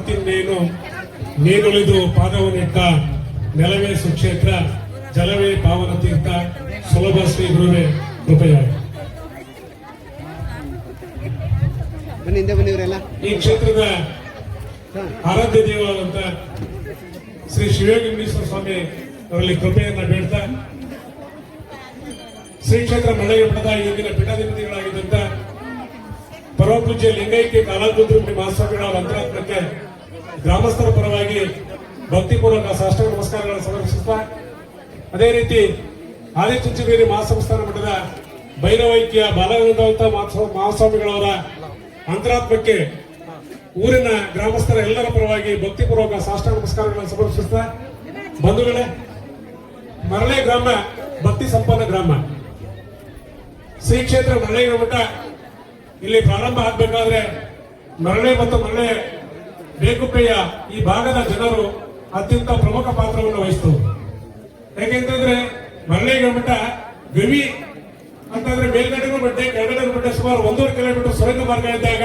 ಮತ್ತಿನ್ನೇನು ನೀನುಳಿದು ಪಾದವನ್ನಿಟ್ಟ ನೆಲವೇ ಸುಕ್ಷೇತ್ರ ಜಲವೇ ಪಾವನ ತೀರ್ಥ ಸುಲಭ ಶ್ರೀ ಗುರುವೇ ಕೃಪೆಯ. ಈ ಕ್ಷೇತ್ರದ ಆರಾಧ್ಯ ದೇವರಾದಂತ ಶ್ರೀ ಶಿವಯೋಗೇಶ್ವರ ಸ್ವಾಮಿ ಅವರಲ್ಲಿ ಕೃಪೆಯನ್ನ ಬೇಡ್ತಾ ಶ್ರೀ ಕ್ಷೇತ್ರ ಮಳೆಗೆ ಪಡೆದ ಈಗಿನ ಪೀಠಾಧಿಪತಿಗಳಾಗಿದ್ದಂತ ಪರಮಪೂಜ್ಯ ಲಿಂಗೈಕ್ಯ ಕಾಲಾಗುಂದ್ರಿ ಮಹಾಸ್ವಾಮಿಗಳ ಅಂತರಾತ್ಮಕ್ಕೆ ಗ್ರಾಮಸ್ಥರ ಪರವಾಗಿ ಭಕ್ತಿಪೂರ್ವಕ ಸಾಷ್ಟಾಂಗ ನಮಸ್ಕಾರಗಳನ್ನು ಸಮರ್ಪಿಸುತ್ತಾ ಅದೇ ರೀತಿ ಆದಿಚುಂಚನಗಿರಿ ಮಹಾಸಂಸ್ಥಾನ ಮಠದ ಭೈರವೈಕ್ಯ ಬಾಲಗಂಗಾವತ ಮಹಾಸ್ವಾಮಿಗಳವರ ಅಂತರಾತ್ಮಕ್ಕೆ ಊರಿನ ಗ್ರಾಮಸ್ಥರ ಎಲ್ಲರ ಪರವಾಗಿ ಭಕ್ತಿಪೂರ್ವಕ ಸಾಷ್ಟಾಂಗ ನಮಸ್ಕಾರಗಳನ್ನು ಸಮರ್ಪಿಸುತ್ತಾ ಬಂಧುಗಳೇ, ಮರಳೆ ಗ್ರಾಮ ಭಕ್ತಿ ಸಂಪನ್ನ ಗ್ರಾಮ. ಶ್ರೀ ಕ್ಷೇತ್ರ ಮರಳೆ ಮಠ ಇಲ್ಲಿ ಪ್ರಾರಂಭ ಆಗಬೇಕಾದ್ರೆ ಮರಳೆ ಮತ್ತು ಮರಳೆ ಬೇಕುಪ್ಪೆಯ ಈ ಭಾಗದ ಜನರು ಅತ್ಯಂತ ಪ್ರಮುಖ ಪಾತ್ರವನ್ನು ವಹಿಸಿದರು. ಯಾಕೆಂತಂದ್ರೆ ಮರಳೆ ಮಠ ಗವಿ ಅಂತಂದ್ರೆ ಮೇಲ್ಗಡೆಗೂ ಬಟ್ಟೆ ಕೆಳಗಡೆ ಬಟ್ಟೆ ಸುಮಾರು 1.5 ಕಿಲೋಮೀಟರ್ ಸುರಂಗ ಮಾರ್ಗ ಇದ್ದಾಗ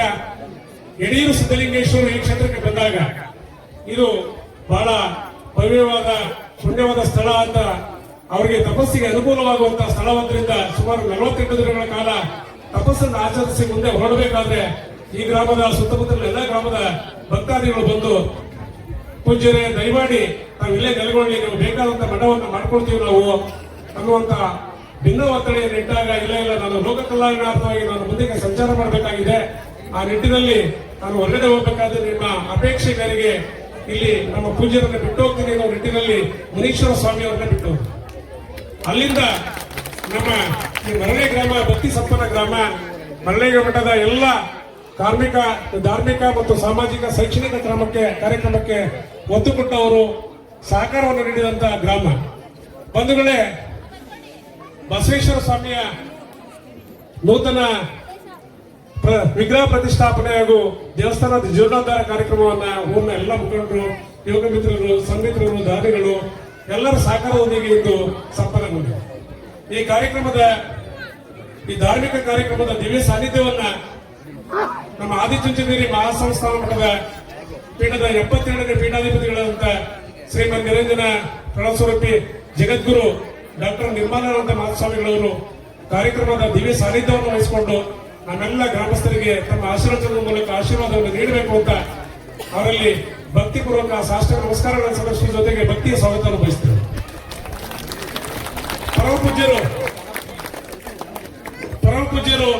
ಯಡಿಯೂರು ಸಿದ್ದಲಿಂಗೇಶ್ವರ ಈ ಕ್ಷೇತ್ರಕ್ಕೆ ಬಂದಾಗ ಇದು ಬಹಳ ಭವ್ಯವಾದ ಪುಣ್ಯವಾದ ಸ್ಥಳ ಅಂತ ಅವರಿಗೆ ತಪಸ್ಸಿಗೆ ಅನುಕೂಲವಾಗುವಂತಹ ಸ್ಥಳವಾದ್ರಿಂದ ಸುಮಾರು 48 ದಿನಗಳ ಕಾಲ ತಪಸ್ಸನ್ನು ಆಚರಿಸಿ ಮುಂದೆ ಹೊರಡಬೇಕಾದ್ರೆ ಈ ಗ್ರಾಮದ ಸುತ್ತಮುತ್ತಲ ಎಲ್ಲ ಗ್ರಾಮದ ಭಕ್ತಾದಿಗಳು ಬಂದು ಪೂಜ್ಯರೇ ದಯಮಾಡಿ ನಾವು ಇಲ್ಲೇ ನೆಲೆಗೊಳ್ಳಿ, ನೀವು ಬೇಕಾದಂತ ಮಠವನ್ನು ಮಾಡ್ಕೊಳ್ತೀವಿ ನಾವು ಅನ್ನುವಂತ ಭಿನ್ನ ಒತ್ತಡೆಯನ್ನು ಇಟ್ಟಾಗ ಇಲ್ಲ ನಾನು ಲೋಕ ಕಲ್ಯಾಣಾರ್ಥವಾಗಿ ನಾನು ಮುಂದಕ್ಕೆ ಸಂಚಾರ ಮಾಡಬೇಕಾಗಿದೆ, ಆ ನಿಟ್ಟಿನಲ್ಲಿ ನಾನು ಹೊರಗಡೆ ಹೋಗಬೇಕಾದ್ರೆ ನಿಮ್ಮ ಅಪೇಕ್ಷೆ ಮೇರೆಗೆ ಇಲ್ಲಿ ನಮ್ಮ ಪೂಜ್ಯರನ್ನ ಬಿಟ್ಟು ಹೋಗ್ತೀನಿ ಅನ್ನೋ ನಿಟ್ಟಿನಲ್ಲಿ ಮುನೀಶ್ವರ ಸ್ವಾಮಿ ಅವರನ್ನ ಬಿಟ್ಟು ಅಲ್ಲಿಂದ ನಮ್ಮ ಈ ಮರಳೆ ಗ್ರಾಮ ಭಕ್ತಿ ಸಂಪನ್ನ ಗ್ರಾಮ ಮರಳೆ ಮಠದ ಎಲ್ಲ ಧಾರ್ಮಿಕ ಮತ್ತು ಸಾಮಾಜಿಕ ಶೈಕ್ಷಣಿಕ ಕಾರ್ಯಕ್ರಮಕ್ಕೆ ಒತ್ತು ಕೊಟ್ಟವರು ಸಹಕಾರವನ್ನು ನೀಡಿದಂತ ಗ್ರಾಮ. ಬಂಧುಗಳೇ, ಬಸವೇಶ್ವರ ಸ್ವಾಮಿಯ ನೂತನ ವಿಗ್ರಹ ಪ್ರತಿಷ್ಠಾಪನೆ ಹಾಗೂ ದೇವಸ್ಥಾನದ ಜೀರ್ಣೋದ್ಧಾರ ಕಾರ್ಯಕ್ರಮವನ್ನ ಊರಿನ ಎಲ್ಲ ಮುಖಂಡರು, ಯೋಗ ಮಿತ್ರರು, ಸಂಘಮಿತ್ರರು, ದಾನಿಗಳು ಎಲ್ಲರ ಸಹಕಾರದೊಂದಿಗೆ ಇಂದು ಸಂಪನ್ನಗೊಂಡಿದೆ. ಈ ಧಾರ್ಮಿಕ ಕಾರ್ಯಕ್ರಮದ ದಿವ್ಯ ಸಾನ್ನಿಧ್ಯವನ್ನ ನಮ್ಮ ಆದಿಚುಂಚನಗಿರಿ ಮಹಾಸಂಸ್ಥಾನ ಮಠದ ಪೀಠದ 72ನೇ ಪೀಠಾಧಿಪತಿಗಳಾದಂತ ಶ್ರೀಮದ್ ನಿರಂಜನ ಪ್ರಣವಸ್ವರೂಪಿ ಜಗದ್ಗುರು ಡಾಕ್ಟರ್ ನಿರ್ಮಲಾನಂದ ಮಹಾಸ್ವಾಮಿಗಳವರು ಕಾರ್ಯಕ್ರಮದ ದಿವ್ಯ ಸಾನ್ನಿಧ್ಯವನ್ನು ವಹಿಸಿಕೊಂಡು ನಮ್ಮೆಲ್ಲ ಗ್ರಾಮಸ್ಥರಿಗೆ ತಮ್ಮ ಆಶೀರ್ವಾದದ ಮೂಲಕ ಆಶೀರ್ವಾದವನ್ನು ನೀಡಬೇಕು ಅಂತ ಅವರಲ್ಲಿ ಭಕ್ತಿಪೂರ್ವಕ ಸಾಷ್ಟಾಂಗ ನಮಸ್ಕಾರಗಳನ್ನು ಸಮರ್ಪಿಸುವ ಜೊತೆಗೆ ಭಕ್ತಿಯ ಸ್ವಾಗತವನ್ನು ಬಯಸ್ತೇವೆ. ಪರಮಪೂಜ್ಯರು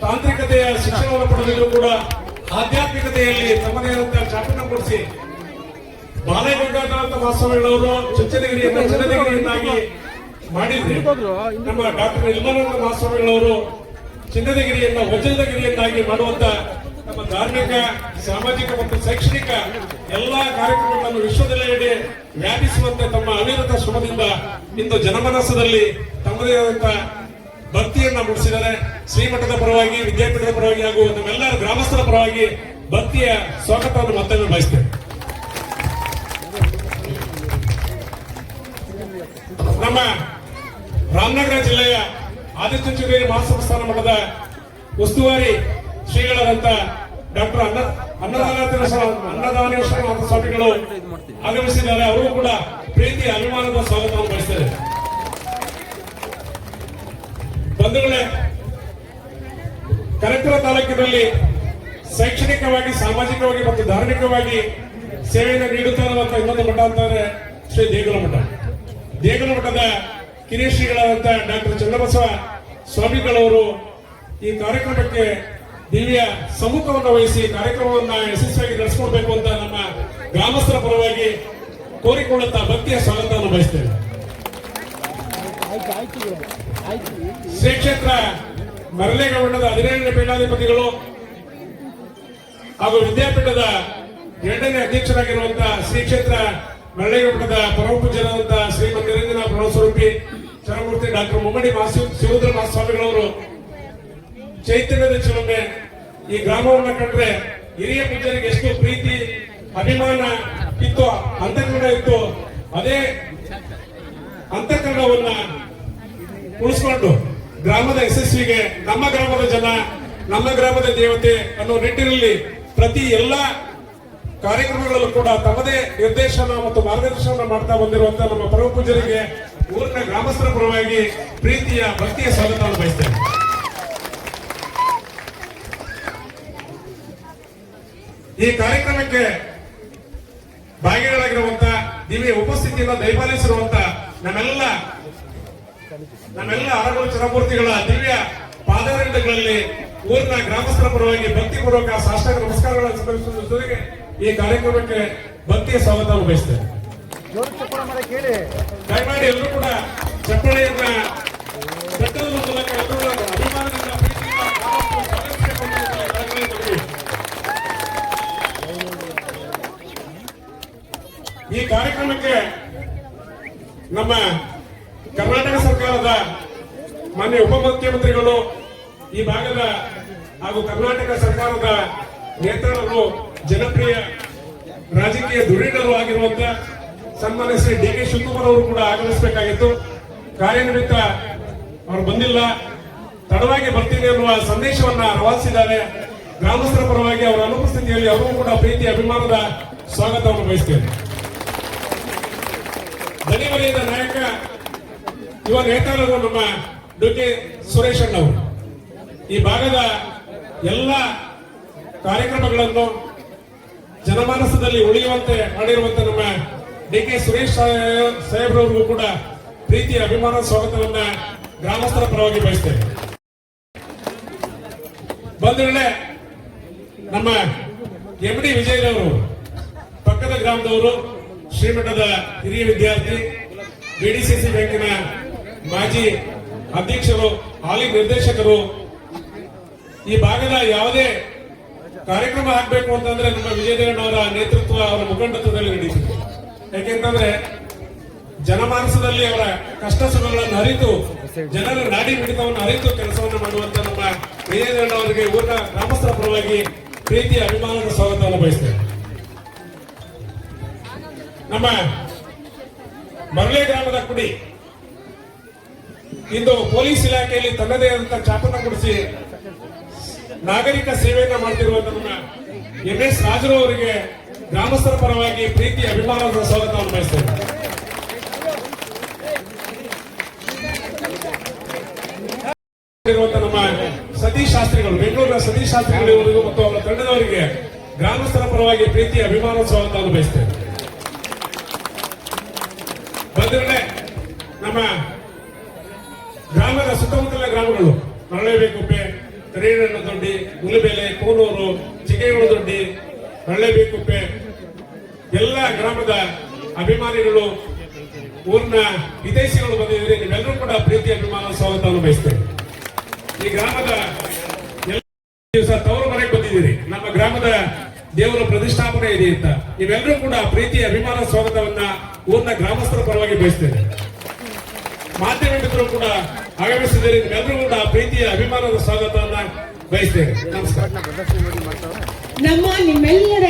ತಾಂತ್ರಿಕತೆಯ ಶಿಕ್ಷಣವನ್ನು ಪಡೆದಿದ್ರು ಕೂಡ ಆಧ್ಯಾತ್ಮಿಕತೆಯಲ್ಲಿ ತಮ್ಮದೇ ಆದಂತಹ ಚಾಪನ್ನು ಕೊಡಿಸಿ ಬಾಲಗಂಗಾಧರ ಮಹಾಸ್ವಾಮಿಗಳವರು ಚುಂಚನಗಿರಿಯನ್ನು ಚನ್ನಗಿರಿಯನ್ನಾಗಿ ಮಾಡಿದ್ರೆ ನಮ್ಮ ಡಾಕ್ಟರ್ ನಿರ್ಮಲಾನಂದ ಮಹಾಸ್ವಾಮಿಗಳವರು ಚಿನ್ನದಗಿರಿಯನ್ನ ವಜ್ರದಗಿರಿಯನ್ನಾಗಿ ಮಾಡುವಂತ ನಮ್ಮ ಧಾರ್ಮಿಕ, ಸಾಮಾಜಿಕ ಮತ್ತು ಶೈಕ್ಷಣಿಕ ಎಲ್ಲಾ ಕಾರ್ಯಕ್ರಮಗಳನ್ನು ವಿಶ್ವದೆಲ್ಲೆಡೆ ವ್ಯಾಪಿಸುವಂತೆ ತಮ್ಮ ಅವಿರತ ಶ್ರಮದಿಂದ ಇಂದು ಜನಮನಸ್ಸದಲ್ಲಿ ತಮ್ಮದೇ ಆದಂತ ಭಕ್ತಿಯನ್ನ ಮೂಡಿಸಿದರೆ ಶ್ರೀಮಠದ ಪರವಾಗಿ, ವಿದ್ಯಾಪೀಠದ ಪರವಾಗಿ ಹಾಗೂ ನಮ್ಮೆಲ್ಲರ ಗ್ರಾಮಸ್ಥರ ಪರವಾಗಿ ಭಕ್ತಿಯ ಸ್ವಾಗತವನ್ನು ಮತ್ತೊಮ್ಮೆ ಬಯಸ್ತೇವೆ. ನಮ್ಮ ರಾಮನಗರ ಜಿಲ್ಲೆಯ ಆದಿಚುಂಚನಗಿರಿ ಮಹಾಸಂಸ್ಥಾನ ಮಠದ ಉಸ್ತುವಾರಿ ಶ್ರೀಗಳಾದಂತ ಡಾಕ್ಟರ್ ಅನ್ನದಾನೇಶ್ವರ ಸ್ವಾಮಿಗಳು ಆಗಮಿಸಿದ್ದಾರೆ. ಅವರು ಕೂಡ ಪ್ರೀತಿ ಅಭಿಮಾನದ ಸ್ವಾಗತವನ್ನು ಬಯಸಿದ್ದಾರೆ. ಬಂಧುಗಳೇ, ಕನಕಪುರ ತಾಲೂಕಿನಲ್ಲಿ ಶೈಕ್ಷಣಿಕವಾಗಿ, ಸಾಮಾಜಿಕವಾಗಿ ಮತ್ತು ಧಾರ್ಮಿಕವಾಗಿ ಸೇವೆಯನ್ನು ನೀಡುತ್ತಾ ಇರುವಂತಹ ಇನ್ನೊಂದು ಮಠ ಅಂತಂದ್ರೆ ಶ್ರೀ ದೇಗುಲ ಮಠ. ದೇಗುಲ ಮಠದ ಕಿರಿಯ ಶ್ರೀಗಳಾದಂತಹ ಡಾಕ್ಟರ್ ಚನ್ನಬಸವ ಸ್ವಾಮಿಗಳವರು ಈ ಕಾರ್ಯಕ್ರಮಕ್ಕೆ ದಿವ್ಯ ಸಮ್ಮುಖವನ್ನು ವಹಿಸಿ ಕಾರ್ಯಕ್ರಮವನ್ನು ಯಶಸ್ವಿಯಾಗಿ ನಡೆಸಿಕೊಡ್ಬೇಕು ಅಂತ ನಮ್ಮ ಗ್ರಾಮಸ್ಥರ ಪರವಾಗಿ ಕೋರಿಕೊಳ್ಳುತ್ತಾ ಭಕ್ತಿಯ ಸ್ವಾಗತವನ್ನು ಬಯಸ್ತೇವೆ. ಶ್ರೀ ಕ್ಷೇತ್ರ ಮರಳೆಗೌಡದ 17ನೇ ಪೀಠಾಧಿಪತಿಗಳು ಹಾಗೂ ವಿದ್ಯಾಪೀಠದ 2ನೇ ಅಧ್ಯಕ್ಷರಾಗಿರುವಂತಹ ಶ್ರೀ ಕ್ಷೇತ್ರ ಮರಳೆಗೌಡದ ಪರಮಪೂಜ್ಯರಾದಂತಹ ಶ್ರೀಮದ್ ನಿರಂಜನ ಪ್ರಣವಸ್ವರೂಪಿ ಚರಮೂರ್ತಿ ಡಾಕ್ಟರ್ ಮುಮ್ಮಡಿ ಶಿವರುದ್ರ ಮಹಾಸ್ವಾಮಿಗಳವರು ಚೈತನ್ಯದ ಚಿಲುಮೆ ಈ ಗ್ರಾಮವನ್ನು ಕಂಡ್ರೆ ಹಿರಿಯ ಪೂಜ್ಯರಿಗೆ ಎಷ್ಟು ಪ್ರೀತಿ ಅಭಿಮಾನ ಇತ್ತು, ಅಂತಃಕರಣ ಇತ್ತು, ಅದೇ ಅಂತಃಕರಣವನ್ನ ಉಳಿಸ್ಕೊಂಡು ಗ್ರಾಮದ ಯಶಸ್ವಿಗೆ ನಮ್ಮ ಗ್ರಾಮದ ಜನ, ನಮ್ಮ ಗ್ರಾಮದ ದೇವತೆ ಅನ್ನೋ ನಿಟ್ಟಿನಲ್ಲಿ ಪ್ರತಿ ಎಲ್ಲ ಕಾರ್ಯಕ್ರಮಗಳಲ್ಲೂ ಕೂಡ ತಮ್ಮದೇ ನಿರ್ದೇಶನ ಮತ್ತು ಮಾರ್ಗದರ್ಶನ ಮಾಡ್ತಾ ಬಂದಿರುವಂತಹ ನಮ್ಮ ಪರಮ ಪೂಜರಿಗೆ ಊರಿನ ಗ್ರಾಮಸ್ಥರ ಪರವಾಗಿ ಪ್ರೀತಿಯ ಭಕ್ತಿಯ ಸ್ವಾಗತವನ್ನು ಬಯಸ್ತೇನೆ. ಈ ಕಾರ್ಯಕ್ರಮಕ್ಕೆ ಭಾಗಿಗಳಾಗಿರುವಂತ ದಿವ್ಯ ಉಪಸ್ಥಿತಿಯನ್ನು ದಯಪಾಲಿಸಿರುವಂತ ನಮ್ಮೆಲ್ಲ ಅರಗೋಳು ಚರಮೂರ್ತಿಗಳ ದಿವ್ಯ ಪಾದಾರವಿಂದಗಳಲ್ಲಿ ಊರಿನ ಗ್ರಾಮಸ್ಥರ ಪರವಾಗಿ ಭಕ್ತಿಪೂರ್ವಕ ಸಾಷ್ಟಾಂಗ ನಮಸ್ಕಾರಗಳನ್ನು ಸಮರ್ಪಿಸುವ ಜೊತೆಗೆ ಈ ಕಾರ್ಯಕ್ರಮಕ್ಕೆ ಭಕ್ತಿಯ ಸ್ವಾಗತವನ್ನು ಬಯಸ್ತೇನೆ. ದಯಮಾಡಿ ಎಲ್ಲರೂ ಕೂಡ ಚಪ್ಪಳೆಯನ್ನ ತಟ್ಟುವ ಮೂಲಕ ಎಲ್ಲರೂ ಅಭಿಮಾನದಿಂದ ಪ್ರೀತಿಯಿಂದ ಸ್ವಾಗತಿಸಬೇಕು ಅಂತ ಕಾರ್ಯಕ್ರಮ. ಈ ಕಾರ್ಯಕ್ರಮಕ್ಕೆ ನಮ್ಮ ಕರ್ನಾಟಕ ಸರ್ಕಾರದ ಮಾನ್ಯ ಉಪಮುಖ್ಯಮಂತ್ರಿಗಳು, ಈ ಭಾಗದ ಹಾಗೂ ಕರ್ನಾಟಕ ಸರ್ಕಾರದ ನೇತಾರರು, ಜನಪ್ರಿಯ ರಾಜಕೀಯ ಧುರೀಣರು ಆಗಿರುವಂತಹ ಸನ್ಮಾನ್ಯ ಶ್ರೀ ಡಿ ಕೆ ಶಿವಕುಮಾರ್ ಅವರು ಕೂಡ ಆಗಮಿಸಬೇಕಾಗಿತ್ತು. ಕಾರ್ಯನಿಮಿತ್ತ ಅವರು ಬಂದಿಲ್ಲ, ತಡವಾಗಿ ಬರ್ತೀನಿ ಎನ್ನುವ ಸಂದೇಶವನ್ನ ರವಾನಿಸಿದ್ದಾರೆ. ಗ್ರಾಮಸ್ಥರ ಪರವಾಗಿ ಅವರ ಅನುಪಸ್ಥಿತಿಯಲ್ಲಿ ಅವರೂ ಕೂಡ ಪ್ರೀತಿ ಅಭಿಮಾನದ ಸ್ವಾಗತವನ್ನು ಬಯಸ್ತೇನೆ. ದನಿವಲಯದ ನಾಯಕ ಯುವ ನೇತಾರರು ನಮ್ಮ ಡಿ ಕೆ ಸುರೇಶ್ ಅಣ್ಣವರು ಈ ಭಾಗದ ಎಲ್ಲ ಕಾರ್ಯಕ್ರಮಗಳನ್ನು ಜನಮಾನಸದಲ್ಲಿ ಉಳಿಯುವಂತೆ ಮಾಡಿರುವಂತೆ ನಮ್ಮ ಡಿ ಕೆ ಸುರೇಶ್ ಸಾಹೇಬ್ರವರಿಗೂ ಕೂಡ ಪ್ರೀತಿಯ ಅಭಿಮಾನ ಸ್ವಾಗತವನ್ನ ಗ್ರಾಮಸ್ಥರ ಪರವಾಗಿ ಬಯಸ್ತೇವೆ. ಬಂಧುಗಳೇ, ನಮ್ಮ ಎಂ ಡಿ ವಿಜಯರವರು ಪಕ್ಕದ ಗ್ರಾಮದವರು, ಶ್ರೀಮಠದ ಹಿರಿಯ ವಿದ್ಯಾರ್ಥಿ, ಬಿಡಿಸಿಸಿ ಬ್ಯಾಂಕಿನ ಮಾಜಿ ಅಧ್ಯಕ್ಷರು, ಹಾಲಿ ನಿರ್ದೇಶಕರು. ಈ ಭಾಗದ ಯಾವುದೇ ಕಾರ್ಯಕ್ರಮ ಆಗಬೇಕು ಅಂತಂದ್ರೆ ನಮ್ಮ ವಿಜಯದೇವಣ್ಣವರ ನೇತೃತ್ವ, ಅವರ ಮುಖಂಡತ್ವದಲ್ಲಿ ನಡೀತಿದೆ. ಯಾಕೆಂತಂದ್ರೆ ಜನಮಾನಸದಲ್ಲಿ ಅವರ ಕಷ್ಟ ಸುಖಗಳನ್ನು ಅರಿತು, ಜನರ ನಾಡಿ ಮಿಡಿತವನ್ನು ಅರಿತು ಕೆಲಸವನ್ನು ಮಾಡುವಂತ ನಮ್ಮ ವಿಜಯದೇವಣ್ಣವರಿಗೆ ಊರಿನ ಗ್ರಾಮಸ್ಥರ ಪರವಾಗಿ ಪ್ರೀತಿಯ ಅಭಿಮಾನದ ಸ್ವಾಗತವನ್ನು ಬಯಸ್ತೇವೆ. ನಮ್ಮ ಮರಳೆ ಗ್ರಾಮದ ಕುಡಿ ಇಂದು ಪೊಲೀಸ್ ಇಲಾಖೆಯಲ್ಲಿ ತನ್ನದೇ ಆದಂತಹ ಚಾಪನ್ನು ಕೊಡಿಸಿ ನಾಗರಿಕ ಸೇವೆಯನ್ನ ಮಾಡ್ತಿರುವಂತ ನಮ್ಮ ಎಂ ಎಸ್ ರಾಜರು ಅವರಿಗೆ ಗ್ರಾಮಸ್ಥರ ಪರವಾಗಿ ಪ್ರೀತಿ ಅಭಿಮಾನದ ಸ್ವಾಗತವನ್ನು ಬಯಸ್ತೇವೆ. ನಮ್ಮ ಸತೀಶ್ ಶಾಸ್ತ್ರಿಗಳು, ಬೆಂಗಳೂರಿನ ಸತೀಶ್ ಶಾಸ್ತ್ರಿಗಳಿವರಿಗೂ ಮತ್ತು ಅವರ ತಂಡದವರಿಗೆ ಗ್ರಾಮಸ್ಥರ ಪರವಾಗಿ ಪ್ರೀತಿ ಅಭಿಮಾನದ ಸ್ವಾಗತವನ್ನು ಬಯಸ್ತೇವೆ. ಬಂಧುಗಳೇ, ನಮ್ಮ ಗ್ರಾಮದ ಸುತ್ತಮುತ್ತಲ ಗ್ರಾಮಗಳು ಮರಳೇಬೇಕುಪ್ಪೆ, ಕರೇರಣ್ಣದೊಡ್ಡಿ, ಮುಲಬೇಲೆ, ಕೋನೂರು, ಚಿಕ್ಕೇಗೌಡದೊಡ್ಡಿ, ಮರಳೇಬೇಕುಪ್ಪೆ ಎಲ್ಲ ಗ್ರಾಮದ ಅಭಿಮಾನಿಗಳು, ಊರಿನ ವಿದೇಶಿಗಳು ಬಂದಿದ್ದೀರಿ. ನೀವೆಲ್ಲರೂ ಕೂಡ ಪ್ರೀತಿ ಅಭಿಮಾನ ಸ್ವಾಗತವನ್ನು ಬಯಸ್ತೇವೆ. ಈ ಗ್ರಾಮದ ಎಲ್ಲ ದಿವಸ ತವರು ಮನೆಗೆ ಬಂದಿದ್ದೀರಿ, ನಮ್ಮ ಗ್ರಾಮದ ದೇವರ ಪ್ರತಿಷ್ಠಾಪನೆ ಇದೆ ಅಂತ. ನೀವೆಲ್ಲರೂ ಕೂಡ ಪ್ರೀತಿ ಅಭಿಮಾನ ಸ್ವಾಗತವನ್ನ ಊರಿನ ಗ್ರಾಮಸ್ಥರ ಪರವಾಗಿ ಬಯಸ್ತೇವೆ. ಮಾಧ್ಯಮ ಮಿತ್ರರು ಕೂಡ ಆಗಮಿಸಿದರೆ ನಿಮ್ಮೆಲ್ಲರೂ ಕೂಡ ಪ್ರೀತಿಯ ಅಭಿಮಾನದ ಸ್ವಾಗತವನ್ನ ಬಯಸ್ತೇವೆ. ನಮಸ್ಕಾರ. ನಮ್ಮ ನಿಮ್ಮೆಲ್ಲರ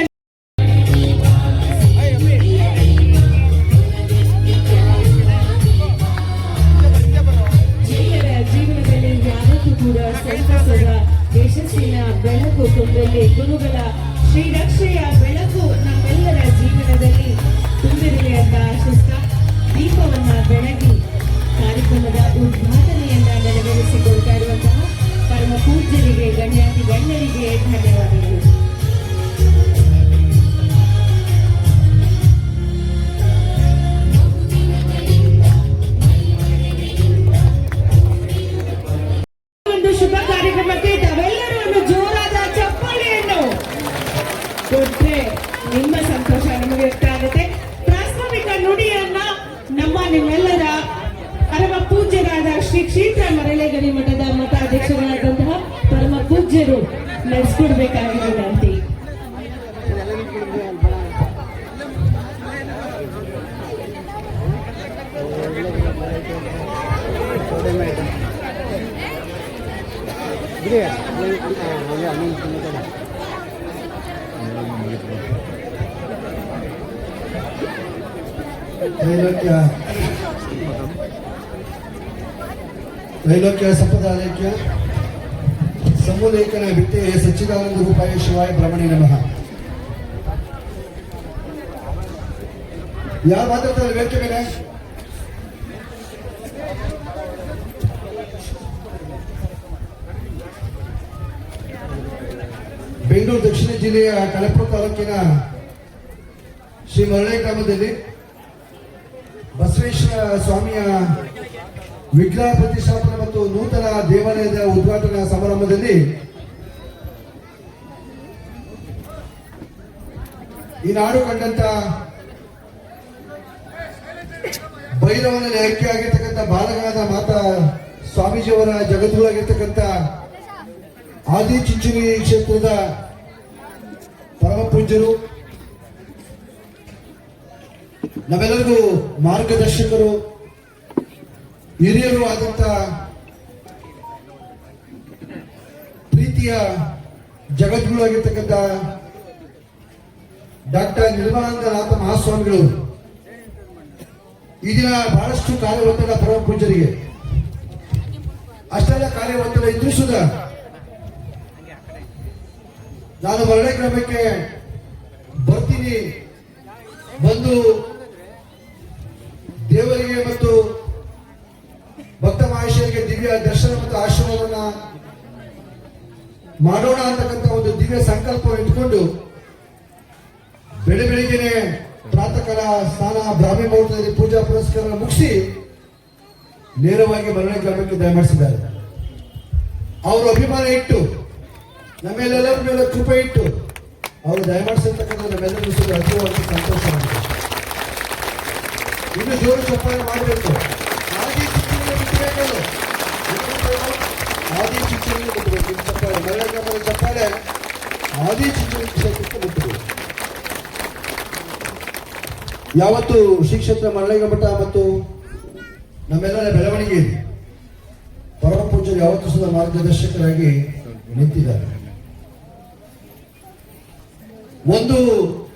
ಜೀವನದಲ್ಲಿ ಯಾವತ್ತೂ ಕೂಡ ಸಂತಸದ ಯಶಸ್ಸಿನ ಬೆಳಕು ತುಂಬಲಿ. ಗುರುಗಳ ಶ್ರೀರಕ್ಷೆಯ ಬೆಳಕು ನಮ್ಮೆಲ್ಲರ ಜೀವನದಲ್ಲಿ ತುಂಬಿರಲಿ ಅಂತ ಆಶಿಸ್ತಾ ದೀಪವನ್ನ ಬೆಳಗಿ ಕಾರ್ಯಕ್ರಮದ ಉದ್ಘಾಟನೆಯನ್ನ ನೆರವೇರಿಸಿಕೊಳ್ತಾ ಇರುವಂತಹ ಪರಮ ಪೂಜ್ಯರಿಗೆ, ಗಣ್ಯಾತಿ ಗಣ್ಯರಿಗೆ ಧನ್ಯವಾದಗಳು. ಒಂದು ಶುಭ ಕಾರ್ಯಕ್ರಮಕ್ಕೆ ತಾವೆಲ್ಲರೂ ಒಂದು ಜೋರಾದ ಚಪ್ಪಾಳೆಯನ್ನು ಕೊಟ್ರೆ ನಿಮ್ಮ ಸಂತೋಷ ನಮಗೆ ವ್ಯಕ್ತ ಆಗುತ್ತೆ. ಪ್ರಾಸ್ತಾವಿಕ ನುಡಿಯನ್ನ ನಮ್ಮ ನಿಮ್ಮೆಲ್ಲರ ಪರಮ ಪೂಜ್ಯರಾದ ಶ್ರೀ ಕ್ಷೇತ್ರ ಮರಳೆಗರಿ ಮಠದ ಮಠಾಧ್ಯಕ್ಷರಾದಂತಹ ಪರಮ ಪೂಜ್ಯರು ನಡೆಸಿಕೊಡ್ಬೇಕಾಗಿದೆ ವಿನಂತಿ. त्रैलोक्य संपदालयस्य समूलेखन वित्ते सच्चिदानंद रूपाय शिवाय ब्रह्मणे नमः. ಯಾರು ಮಾತಾಡ್ತಾರೆ ವೇದಿಕೆ ಮೇಲೆ? ಬೆಂಗಳೂರು ದಕ್ಷಿಣ ಜಿಲ್ಲೆಯ ಕಳಪುರ ತಾಲೂಕಿನ ಶ್ರೀ ಮರಳೆ ಗ್ರಾಮದಲ್ಲಿ ಬಸವೇಶ್ವರ ಸ್ವಾಮಿಯ ವಿಗ್ರಹ ಪ್ರತಿಷ್ಠಾಪನೆ ಮತ್ತು ನೂತನ ದೇವಾಲಯದ ಉದ್ಘಾಟನಾ ಸಮಾರಂಭದಲ್ಲಿ ಈ ನಾಡು ಕಂಡಂತ ಭೈರವನಲ್ಲಿ ಐಕ್ಯವಾಗಿರ್ತಕ್ಕಂಥ ಬಾಲಗಣದ ಮಾತಾ ಸ್ವಾಮೀಜಿಯವರ ಜಗದ್ಗುರುವಾಗಿರ್ತಕ್ಕಂಥ ಆದಿಚುಂಚನಗಿರಿ ಕ್ಷೇತ್ರದ ಪರಮ ಪೂಜ್ಯರು, ನಮ್ಮೆಲ್ಲರಿಗೂ ಮಾರ್ಗದರ್ಶಕರು, ಹಿರಿಯರು ಆದಂತ ಪ್ರೀತಿಯ ಜಗದ್ಗುರು ಆಗಿರ್ತಕ್ಕಂಥ ಡಾಕ್ಟರ್ ನಿರ್ಮಲಾನಂದನಾಥ ಮಹಾಸ್ವಾಮಿಗಳು ಈ ದಿನ ಬಹಳಷ್ಟು ಕಾರ್ಯ ಪರಮ ಪೂಜ್ಯರಿಗೆ ಅಷ್ಟೆಲ್ಲ ಕಾರ್ಯ ಇದ್ರೂ ಸುಧಾ ನಾನು ಮರಳೆ ಗ್ರಾಮಕ್ಕೆ ಬರ್ತೀನಿ, ಬಂದು ದೇವರಿಗೆ ಮತ್ತು ಭಕ್ತ ಮಹೇಶ್ವರಿಗೆ ದಿವ್ಯ ದರ್ಶನ ಮತ್ತು ಆಶೀರ್ವಾದವನ್ನ ಮಾಡೋಣ ಅಂತಕ್ಕಂಥ ಒಂದು ದಿವ್ಯ ಸಂಕಲ್ಪವನ್ನು ಇಟ್ಕೊಂಡು ಬೆಳಿಗ್ಗೆನೆ ಪ್ರಾತಃ ಕಾಲ ಸ್ನಾನ ಬ್ರಾಹ್ಮಿ ಮುಹೂರ್ತದಲ್ಲಿ ಪೂಜಾ ಪುರಸ್ಕಾರ ಮುಗಿಸಿ ನೇರವಾಗಿ ಮರಳೆ ಗ್ರಾಮಕ್ಕೆ ದಯಮಾಡಿಸಿದ್ದಾರೆ. ಅವರು ಅಭಿಮಾನ ಇಟ್ಟು ನಮ್ಮೆಲ್ಲರ ಮೇಲೆ ಕೃಪೆ ಇಟ್ಟು ಅವರು ದಯಮಾಡಿಸಿರ್ತಕ್ಕಂಥ ನಮ್ಮೆಲ್ಲರಿಗೂ ಸುದ್ದಿ ಅದ್ಭುತವಾದ ಸಂತೋಷ ಆಗಿದೆ. ಇನ್ನು ಜೋರು ಚಪ್ಪಾಳೆ ಮಾಡಬೇಕು. ಆದಿ ಚಿತ್ರಗಳು ಬಿಟ್ಟಬೇಕು, ಆದಿ ಚಿತ್ರಗಳು ಬಿಟ್ಟಬೇಕು. ಚಪ್ಪಾಳೆ ಮರಳೆ ಗ್ರಾಮದ ಚಪ್ಪಾಳೆ ಆದಿ ಚಿತ್ರ ಕ್ಷೇತ್ರಕ್ಕೆ ಬಿಟ್ಟಬೇಕು. ಯಾವತ್ತು ಶ್ರೀ ಕ್ಷೇತ್ರ ಮರಳಿಗ ಮಠ ಮತ್ತು ನಮ್ಮೆಲ್ಲರ ಬೆಳವಣಿಗೆ ಪರಮ ಪೂಜ್ಯರು ಯಾವತ್ತೂ ಸಹ ಮಾರ್ಗದರ್ಶಕರಾಗಿ ನಿಂತಿದ್ದಾರೆ. ಒಂದು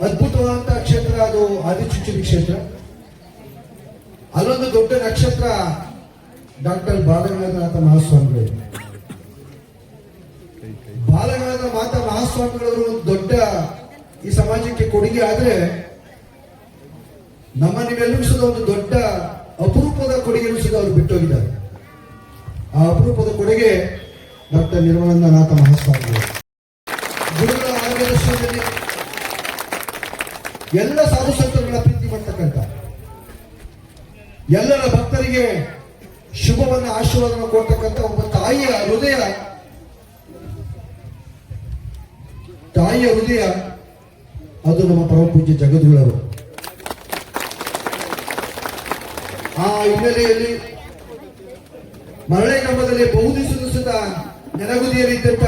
ಅದ್ಭುತವಾದಂತಹ ಕ್ಷೇತ್ರ ಅದು ಆದಿಚುಂಚನಗಿರಿ ಕ್ಷೇತ್ರ. ಅಲ್ಲೊಂದು ದೊಡ್ಡ ನಕ್ಷತ್ರ ಡಾಕ್ಟರ್ ಬಾಲಗಂಗಾಧರನಾಥ ಮಹಾಸ್ವಾಮಿಗಳು. ಬಾಲಗಂಗಾಧರನಾಥ ಮಹಾಸ್ವಾಮಿಗಳವರು ದೊಡ್ಡ ಈ ಸಮಾಜಕ್ಕೆ ಕೊಡುಗೆ ಆದ್ರೆ ನಮ್ಮ ನೀವೆಲ್ಲರೂ ಸಹ ಒಂದು ದೊಡ್ಡ ಅಪರೂಪದ ಕೊಡುಗೆಯನ್ನು ಸಹ ಅವರು ಬಿಟ್ಟೋಗಿದ್ದಾರೆ. ಆ ಅಪರೂಪದ ಕೊಡುಗೆ ಡಾಕ್ಟರ್ ನಿರ್ಮಲಾನಂದನಾಥ ಮಹಾಸ್ವಾಮಿಗಳು. ಗುರುಗಳ ಮಾರ್ಗದರ್ಶನದಲ್ಲಿ ಎಲ್ಲ ಸಾಧು ಸಂತರುಗಳ ಪ್ರೀತಿ ಮಾಡ್ತಕ್ಕಂಥ, ಎಲ್ಲರ ಭಕ್ತರಿಗೆ ಶುಭವನ್ನ ಆಶೀರ್ವಾದವನ್ನು ಕೊಡ್ತಕ್ಕಂಥ ಒಬ್ಬ ತಾಯಿಯ ಹೃದಯ ಅದು ನಮ್ಮ ಪರಮ ಪೂಜ್ಯ ಜಗದ್ಗುರುವರು. ಆ ಹಿನ್ನೆಲೆಯಲ್ಲಿ ಮರಳೆ ಗ್ರಾಮದಲ್ಲಿ ಬಹುದಿವಸದ ಸುತ್ತ ನೆನಗುದಿಯಲ್ಲಿದ್ದಂತ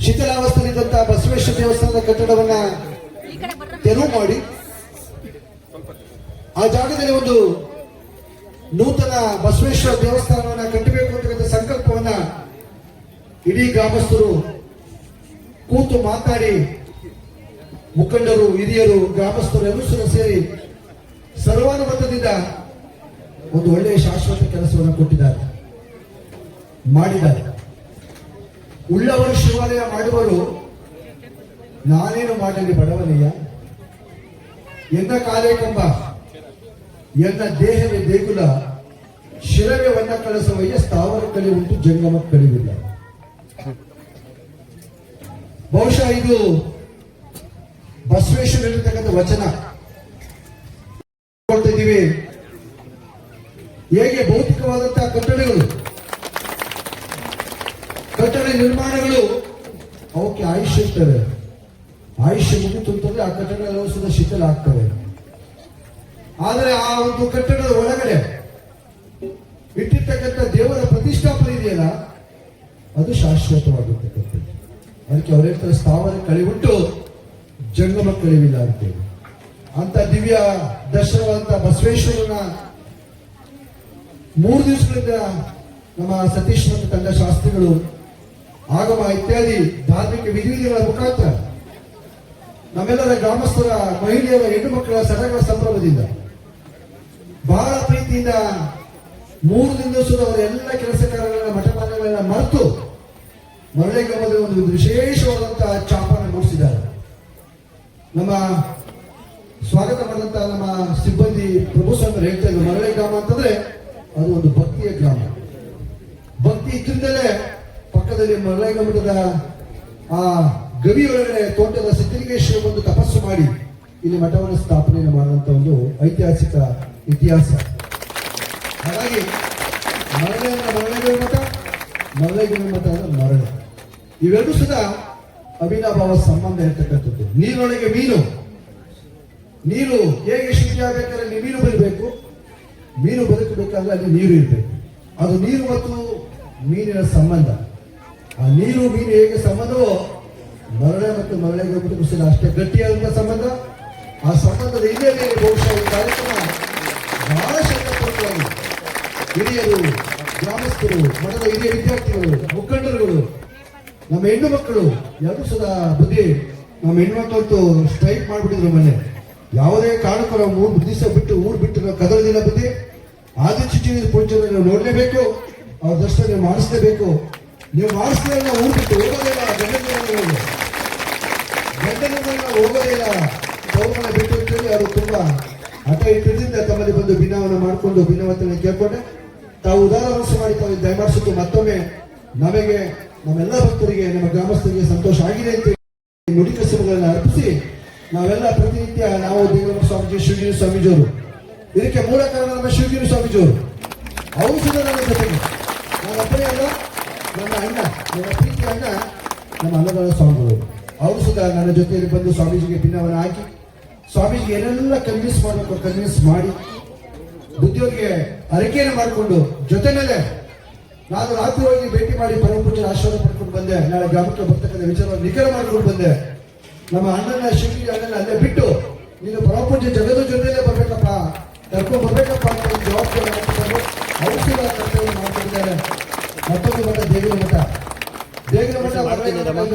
ಶಿಥಿಲಾವಸ್ಥೆಯಲ್ಲಿದ್ದಂತಹ ಬಸವೇಶ್ವರ ದೇವಸ್ಥಾನದ ಕಟ್ಟಡವನ್ನ ತೆರವು ಮಾಡಿ ಆ ಜಾಗದಲ್ಲಿ ಒಂದು ನೂತನ ಬಸವೇಶ್ವರ ದೇವಸ್ಥಾನವನ್ನ ಕಟ್ಟಬೇಕು ಅಂತಕ್ಕಂಥ ಸಂಕಲ್ಪವನ್ನ ಇಡೀ ಗ್ರಾಮಸ್ಥರು ಕೂತು ಮಾತಾಡಿ, ಮುಖಂಡರು, ಹಿರಿಯರು, ಗ್ರಾಮಸ್ಥರು ಎಲ್ಲರೂ ಸಹ ಸೇರಿ ಸರ್ವಾನುಮತದಿಂದ ಒಂದು ಒಳ್ಳೆಯ ಶಾಶ್ವತ ಕೆಲಸವನ್ನು ಕೊಟ್ಟಿದ್ದಾರೆ, ಮಾಡಿದ್ದಾರೆ. ಉಳ್ಳವರು ಶಿವಾಲಯ ಮಾಡುವರು, ನಾನೇನು ಮಾಡಲಿ ಬಡವನಯ್ಯ, ಎನ್ನ ಕಾಲೇ ಕಂಬ, ಎನ್ನ ದೇಹವೇ ದೇಗುಲ, ಶಿರವೇ ವನ್ನ ಕಳಸವಯ್ಯ, ಸ್ಥಾವರ ಕಲಿ ಉಂಟು ಜಂಗಮ ಕಳಿವಿಲ್ಲ. ಬಹುಶಃ ಇದು ಬಸವೇಶ್ವರ ಹೇಳಿರ್ತಕ್ಕಂಥ ವಚನ. ಕೊಡ್ತಿದ್ದೀವಿ. ಹೇಗೆ ಭೌತಿಕವಾದಂತಹ ಕಟ್ಟಡ ನಿರ್ಮಾಣಗಳು ಅವಕ್ಕೆ ಆಯುಷ್ಯ ಇರ್ತವೆ. ಆಯುಷ್ಯ ಮುಗಿತು ಅಂತಂದ್ರೆ ಆ ಕಟ್ಟಡಗಳು ಸುದ ಶಿಥಿಲ ಆಗ್ತವೆ. ಆದರೆ ಆ ಒಂದು ಕಟ್ಟಡದ ಒಳಗಡೆ ಇಟ್ಟಿರ್ತಕ್ಕಂಥ ದೇವರ ಪ್ರತಿಷ್ಠಾಪನೆ ಇದೆಯಲ್ಲ, ಅದು ಶಾಶ್ವತವಾಗಿರ್ತಕ್ಕಂಥದ್ದು. ಅದಕ್ಕೆ ಅವ್ರ ಹೇಳ್ತಾರೆ, ಸ್ಥಾವರ ಕಳಿಬಿಟ್ಟು ಜಂಗಮ ಕಳಿವಿಲ್ಲ ಅಂತೇಳಿ. ಅಂತ ದಿವ್ಯ ದರ್ಶನವಾದಂತ ಬಸವೇಶ್ವರನ 3 ದಿವಸಗಳಿಂದ ನಮ್ಮ ಸತೀಶ್ ಮತ್ತು ತಂಡ ಶಾಸ್ತ್ರಿಗಳು ಆಗಮ ಇತ್ಯಾದಿ ಧಾರ್ಮಿಕ ವಿಧಿವಿಧಿಗಳ ಮುಖಾಂತರ ನಮ್ಮೆಲ್ಲರ ಗ್ರಾಮಸ್ಥರ, ಮಹಿಳೆಯರ, ಹೆಣ್ಣು ಮಕ್ಕಳ ಸಡಗರ ಸಂಭ್ರಮದಿಂದ ಬಹಳ ಪ್ರೀತಿಯಿಂದ 3 ದಿನದ ಅವರ ಎಲ್ಲ ಕೆಲಸ ಕಾರ್ಯಗಳನ್ನ ಮಠಮಾನ್ಯಗಳನ್ನ ಮರೆತು ಮರಳೆ ಗ್ರಾಮದಲ್ಲಿ ಒಂದು ವಿಶೇಷವಾದಂತಹ ಚಾಪನ್ನು ಮೂಡಿಸಿದ್ದಾರೆ. ನಮ್ಮ ಸ್ವಾಗತ ಮಾಡಿದಂತ ನಮ್ಮ ಸಿಬ್ಬಂದಿ ಪ್ರಭು ಸ್ವಾಮಿ ಹೇಳ್ತಾ ಇದ್ರು, ಮರಳಿ ಗ್ರಾಮ ಅಂತಂದ್ರೆ ಅದು ಒಂದು ಭಕ್ತಿಯ ಗ್ರಾಮ. ಭಕ್ತಿ ಇದ್ರಿಂದಲೇ ಪಕ್ಕದಲ್ಲಿ ಮರಳಿ ಮಠದ ಆ ಗವಿ ಒಳಗಡೆ ತೋಟದ ಸಿದ್ಧಲಿಂಗೇಶ್ವರ ಒಂದು ತಪಸ್ಸು ಮಾಡಿ ಇಲ್ಲಿ ಮಠವನ್ನು ಸ್ಥಾಪನೆ ಮಾಡುವಂತ ಒಂದು ಐತಿಹಾಸಿಕ ಇತಿಹಾಸ. ಹಾಗಾಗಿ ಮರಳಿ ಮಠ, ಮರಳಿ ಮಠ ಅಂದ್ರೆ ಮರಳಿ, ಇವೆರಡೂ ಸದಾ ಅವಿನಾಭಾವ ಸಂಬಂಧ ಇರ್ತಕ್ಕಂಥದ್ದು. ನೀರೊಳಗೆ ಮೀನು, ನೀರು ಹೇಗೆ ಶುದ್ಧಿ ಆಗಬೇಕಾದ್ರೆ ಅಲ್ಲಿ ಮೀನು ಬರಬೇಕು, ಮೀನು ಬದುಕಬೇಕಾದ್ರೆ ಅಲ್ಲಿ ನೀರು ಇರಬೇಕು. ಅದು ನೀರು ಮತ್ತು ಮೀನಿನ ಸಂಬಂಧ. ಆ ನೀರು ಮೀನು ಹೇಗೆ ಸಂಬಂಧವೋ ಮರಳೆ ಮತ್ತು ಮರಳೆಗೆ ಸಹ ಅಷ್ಟೇ ಗಟ್ಟಿಯಾದಂತಹ ಸಂಬಂಧ. ಆ ಸಂಬಂಧದ ಹಿನ್ನೆಲೆಯಲ್ಲಿ ಬಹುಶಃ ಈ ಕಾರ್ಯಕ್ರಮ ಬಹಳ ಶ್ರದ್ಧಾಪೂರ್ವಕವಾಗಿ ಹಿರಿಯರು, ಗ್ರಾಮಸ್ಥರು, ಮಠದ ಹಿರಿಯ ವಿದ್ಯಾರ್ಥಿಗಳು, ಮುಖಂಡರುಗಳು, ನಮ್ಮ ಹೆಣ್ಣು ಮಕ್ಕಳು ಯಾರು ಸದಾ ಬುದ್ಧಿ. ನಮ್ಮ ಹೆಣ್ಣು ಮಕ್ಕಳು ಸ್ಟ್ರೈಕ್ ಮಾಡ್ಬಿಟ್ಟಿದ್ರು ಮೊನ್ನೆ. ಯಾವುದೇ ಕಾರಣಕ್ಕೂ ನಾವು 3 ದಿವಸ ಬಿಟ್ಟು ಊರು ಬಿಟ್ಟು ನಾವು ಕದಲದಿಲ್ಲ ಬುದ್ಧಿ. ಆದಿಚುಚ್ಚಿ ಪೂಜೆಯನ್ನು ನೀವು ನೋಡ್ಲೇಬೇಕು, ಅವ್ರ ದರ್ಶನ ನೀವು ಮಾಡಿಸ್ಲೇಬೇಕು. ನೀವು ಮಾಡಿಸಿದ್ರೆ ನಾವು ಊರು ಬಿಟ್ಟು ಹೋಗೋದೇ ಇಲ್ಲ, ಗಂಡನ ಹೋಗೋದೇ ಇಲ್ಲ, ಗೌರವನ ಬಿಟ್ಟು ಅಂತೇಳಿ ಅವರು ತುಂಬಾ ಹಠ ಇಟ್ಟಿದ್ದರಿಂದ ತಮ್ಮಲ್ಲಿ ಬಂದು ಭಿನ್ನವನ್ನು ಮಾಡಿಕೊಂಡು ಭಿನ್ನವತ್ತನ್ನು ಕೇಳ್ಕೊಂಡೆ. ತಾವು ಉದಾರ ಮನಸ್ಸು ಮಾಡಿ ತಾವು ದಯಮಾಡಿಸಿದ್ದು ಮತ್ತೊಮ್ಮೆ ನಮಗೆ, ನಮ್ಮೆಲ್ಲ ಭಕ್ತರಿಗೆ, ನಮ್ಮ ಗ್ರಾಮಸ್ಥರಿಗೆ ಸಂತೋಷ ಆಗಿದೆ ಅಂತ ನುಡಿ ಕಸಬುಗಳನ್ನು ಅರ್ಪಿಸಿ ನಾವೆಲ್ಲ ಪ್ರತಿನಿತ್ಯ ನಾವು ದೇವರ ಸ್ವಾಮೀಜಿ, ಶಿವಗಿರಿ ಸ್ವಾಮೀಜಿಯವರು, ಇದಕ್ಕೆ ಮೂಲ ಕಾರಣ ನಮ್ಮ ಶಿವಗಿರಿ ಸ್ವಾಮೀಜಿಯವರು. ಅವರು ಸಹ ನನ್ನ ಜೊತೆಗೆ, ನನ್ನ ಅಪ್ಪನೇ ಅಲ್ಲ, ನನ್ನ ಅಣ್ಣ, ನನ್ನ ಪ್ರೀತಿ ಅಣ್ಣ, ನಮ್ಮ ಅನ್ನದಾನ ಸ್ವಾಮಿಗಳು, ಅವರು ಸಹ ನನ್ನ ಜೊತೆಯಲ್ಲಿ ಬಂದು ಸ್ವಾಮೀಜಿಗೆ ಭಿನ್ನವನ್ನು ಹಾಕಿ ಸ್ವಾಮೀಜಿಗೆ ಏನೆಲ್ಲ ಕನ್ವಿನ್ಸ್ ಮಾಡಬೇಕು ಕನ್ವಿನ್ಸ್ ಮಾಡಿ ಬುದ್ಧಿಯವರಿಗೆ ಅರಿಕೆಯನ್ನು ಮಾಡಿಕೊಂಡು ಜೊತೆನಲ್ಲೇ ನಾನು ರಾತ್ರಿ ಹೋಗಿ ಭೇಟಿ ಮಾಡಿ ಪರಮ ಪೂಜೆ ಆಶೀರ್ವಾದ ಪಡ್ಕೊಂಡು ಬಂದೆ. ನಾಳೆ ಗ್ರಾಮಕ್ಕೆ ಬರ್ತಕ್ಕಂಥ ವಿಚಾರವನ್ನು ನಿಖರ ಮಾಡ್ಕೊಂಡು ಬಂದೆ. ನಮ್ಮ ಅಣ್ಣನ ಶಿವಗಿರಿ ಅಣ್ಣನ ಅಲ್ಲೇ ಬಿಟ್ಟು ನೀನು ಪರಮ ಪೂಜೆ ಜಗದ ಜೊತೆಯಲ್ಲೇ ಬರ್ಬೇಕಪ್ಪ, ಕರ್ಕೊಂಡು ಬರ್ಬೇಕಪ್ಪ ಅಂತ ಒಂದು ಜವಾಬ್ದಾರಿ ಹಾಕಿಕೊಂಡು ಔಷಧ ಕರ್ತವ್ಯ ಮಾಡ್ಕೊಂಡಿದ್ದಾರೆ. ಮತ್ತೊಂದು ಮಠ ದೇಗಿನ ಮಠ, ದೇಗಿನ ಮಠ ಮರಳಿ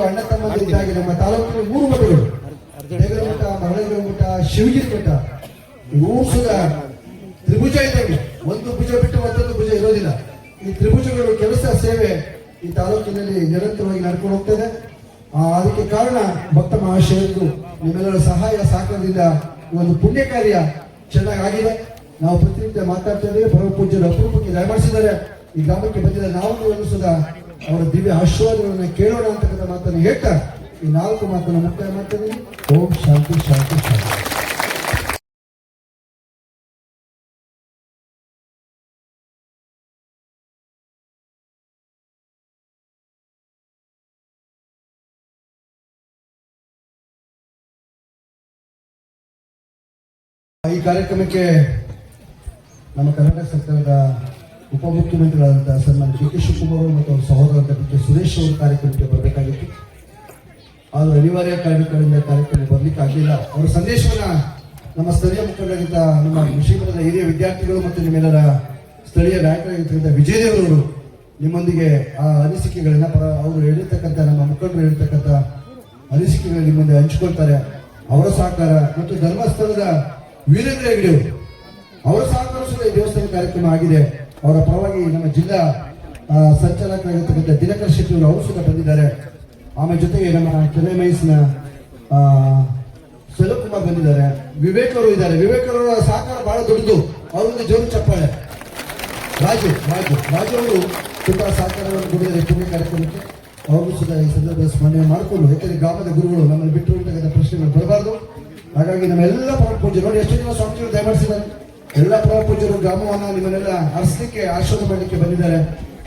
ಅಣ್ಣ ತಮ್ಮಂದಿರು ಇದ್ದಾಗಿ ನಮ್ಮ ತಾಲೂಕಿನ 3 ಮಠಗಳು, ದೇಗಿನ ಮಠ, ಮರಳಿ ಮಠ, ಶಿವಗಿರಿ ಮಠ, ಇವು ಸಹ ತ್ರಿಭುಜ ಇದ್ದಾವೆ. ಒಂದು ಭುಜ ಬಿಟ್ಟು ಮತ್ತೊಂದು ಭುಜ ಇರೋದಿಲ್ಲ. ಈ ತ್ರಿಭುಜಗಳು ಕೆಲಸ ಸೇವೆ ಈ ತಾಲೂಕಿನಲ್ಲಿ ನಿರಂತರವಾಗಿ ನಡ್ಕೊಂಡು ಹೋಗ್ತದೆ. ಅದಕ್ಕೆ ಕಾರಣ ಭಕ್ತ ಮಹಾಶಯರು ನಿಮ್ಮೆಲ್ಲರ ಸಹಾಯ ಸಹಕಾರದಿಂದ ಈ ಒಂದು ಪುಣ್ಯ ಕಾರ್ಯ ಚೆನ್ನಾಗಿ ಆಗಿದೆ. ನಾವು ಪ್ರತಿನಿತ್ಯ ಮಾತಾಡ್ತಾ ಇದ್ದೇವೆ. ಪರಮ ಪೂಜ್ಯರು ಅಪರೂಪಕ್ಕೆ ದಯಮಾಡಿಸಿದ್ದಾರೆ, ಈ ಗ್ರಾಮಕ್ಕೆ ಬಂದಿದ್ದಾರೆ. ನಾವು ಸಹ ಅವರ ದಿವ್ಯ ಆಶೀರ್ವಾದಗಳನ್ನು ಕೇಳೋಣ ಅಂತಕ್ಕಂಥ ಮಾತನ್ನು ಹೇಳ್ತಾ ಈ 4 ಮಾತನ್ನು ಮುಕ್ತಾಯ ಮಾಡ್ತಾ ಇದ್ದೀನಿ. ಓಂ ಶಾಂತಿ ಶಾಂತಿ ಶಾಂತಿ. ಈ ಕಾರ್ಯಕ್ರಮಕ್ಕೆ ನಮ್ಮ ಕರ್ನಾಟಕ ಸರ್ಕಾರದ ಉಪಮುಖ್ಯಮಂತ್ರಿಗಳಾದಂತಹ ಸನ್ಮಾನ್ಯ ಡಿ ಕೆ ಶಿವಕುಮಾರ್ ಅವರು ಮತ್ತು ಅವರ ಸಹೋದರ ಡಿ ಕೆ ಸುರೇಶ್ ಅವರು ಕಾರ್ಯಕ್ರಮಕ್ಕೆ ಬರಬೇಕಾಗಿತ್ತು. ಆದರೆ ಅನಿವಾರ್ಯ ಕಾರಣಗಳಿಂದ ಕಾರ್ಯಕ್ರಮ ಬರಲಿಕ್ಕೆ ಆಗಲಿಲ್ಲ. ಅವರ ಸಂದೇಶವನ್ನ ನಮ್ಮ ಸ್ಥಳೀಯ ಮುಖಂಡರಾಗಿದ್ದ ನಮ್ಮ ವಿಷಯದ ಹಿರಿಯ ವಿದ್ಯಾರ್ಥಿಗಳು ಮತ್ತು ನಿಮ್ಮೆಲ್ಲರ ಸ್ಥಳೀಯ ನಾಯಕರಾಗಿರ್ತಕ್ಕಂಥ ವಿಜಯದೇವರವರು ನಿಮ್ಮೊಂದಿಗೆ ಆ ಅನಿಸಿಕೆಗಳನ್ನ ಅವರು ಹೇಳಿರ್ತಕ್ಕಂಥ ನಮ್ಮ ಮುಖಂಡರು ಹೇಳಿರ್ತಕ್ಕಂಥ ಅನಿಸಿಕೆಗಳನ್ನ ನಿಮ್ಮೊಂದಿಗೆ ಹಂಚಿಕೊಳ್ತಾರೆ. ಅವರ ಸಹಕಾರ ಮತ್ತು ಧರ್ಮಸ್ಥಳದ ವೀರೇಂದ್ರ ಹೆಗ್ಡೆಯವರು ಅವರ ಸಹಕಾರ ಸಹ ಈ ದೇವಸ್ಥಾನ ಕಾರ್ಯಕ್ರಮ ಆಗಿದೆ. ಅವರ ಪರವಾಗಿ ನಮ್ಮ ಜಿಲ್ಲಾ ಸಂಚಾಲಕರಾಗಿರ್ತಕ್ಕಂಥ ದಿನಕರ್ ಶೆಟ್ಟಿ ಅವರು ಸಹ ಬಂದಿದ್ದಾರೆ. ಆಮೇಲೆ ಜೊತೆಗೆ ನಮ್ಮ ಚೆನ್ನೈ ಮೈಸೂರಿನ ಸಲೋಕ್ ಕುಮಾರ್ ಬಂದಿದ್ದಾರೆ. ವಿವೇಕ್ ಅವರು ಇದ್ದಾರೆ. ವಿವೇಕ್ ಅವರ ಸಹಕಾರ ಬಹಳ ದೊಡ್ಡದು. ಅವರೊಂದು ಜೋರು ಚಪ್ಪಾಳೆ. ರಾಜು ಅವರು ತುಂಬಾ ಸಹಕಾರವನ್ನು ಕೊಟ್ಟಿದ್ದಾರೆ ಪುಣ್ಯ ಕಾರ್ಯಕ್ರಮಕ್ಕೆ. ಅವರು ಸಹ ಈ ಸಂದರ್ಭದಲ್ಲಿ ಸ್ಮರಣೆ ಮಾಡಿಕೊಂಡು, ಯಾಕೆಂದ್ರೆ ಗ್ರಾಮದ ಗುರುಗಳು ನಮ್ಮನ್ನು ಬಿಟ್ಟು ಇರ್ತಕ್ಕಂಥ ಪ್ರಶ್ನೆಗಳು ಬರಬಾರ್ದು. ಹಾಗಾಗಿ ನಮ್ಮೆಲ್ಲ ಪರಮ ಪೂಜ್ಯರು ನೋಡಿ ಎಷ್ಟು ಜನ ಸ್ವಾಮೀಜಿಗಳು ದಯಮಾಡಿಸಿದ್ದಾರೆ. ಎಲ್ಲ ಪರಮ ಪೂಜ್ಯರು ಗ್ರಾಮವನ್ನ ನಿಮ್ಮನ್ನೆಲ್ಲ ಹರಿಸಲಿಕ್ಕೆ ಆಶೀರ್ವಾದ ಮಾಡಲಿಕ್ಕೆ ಬಂದಿದ್ದಾರೆ.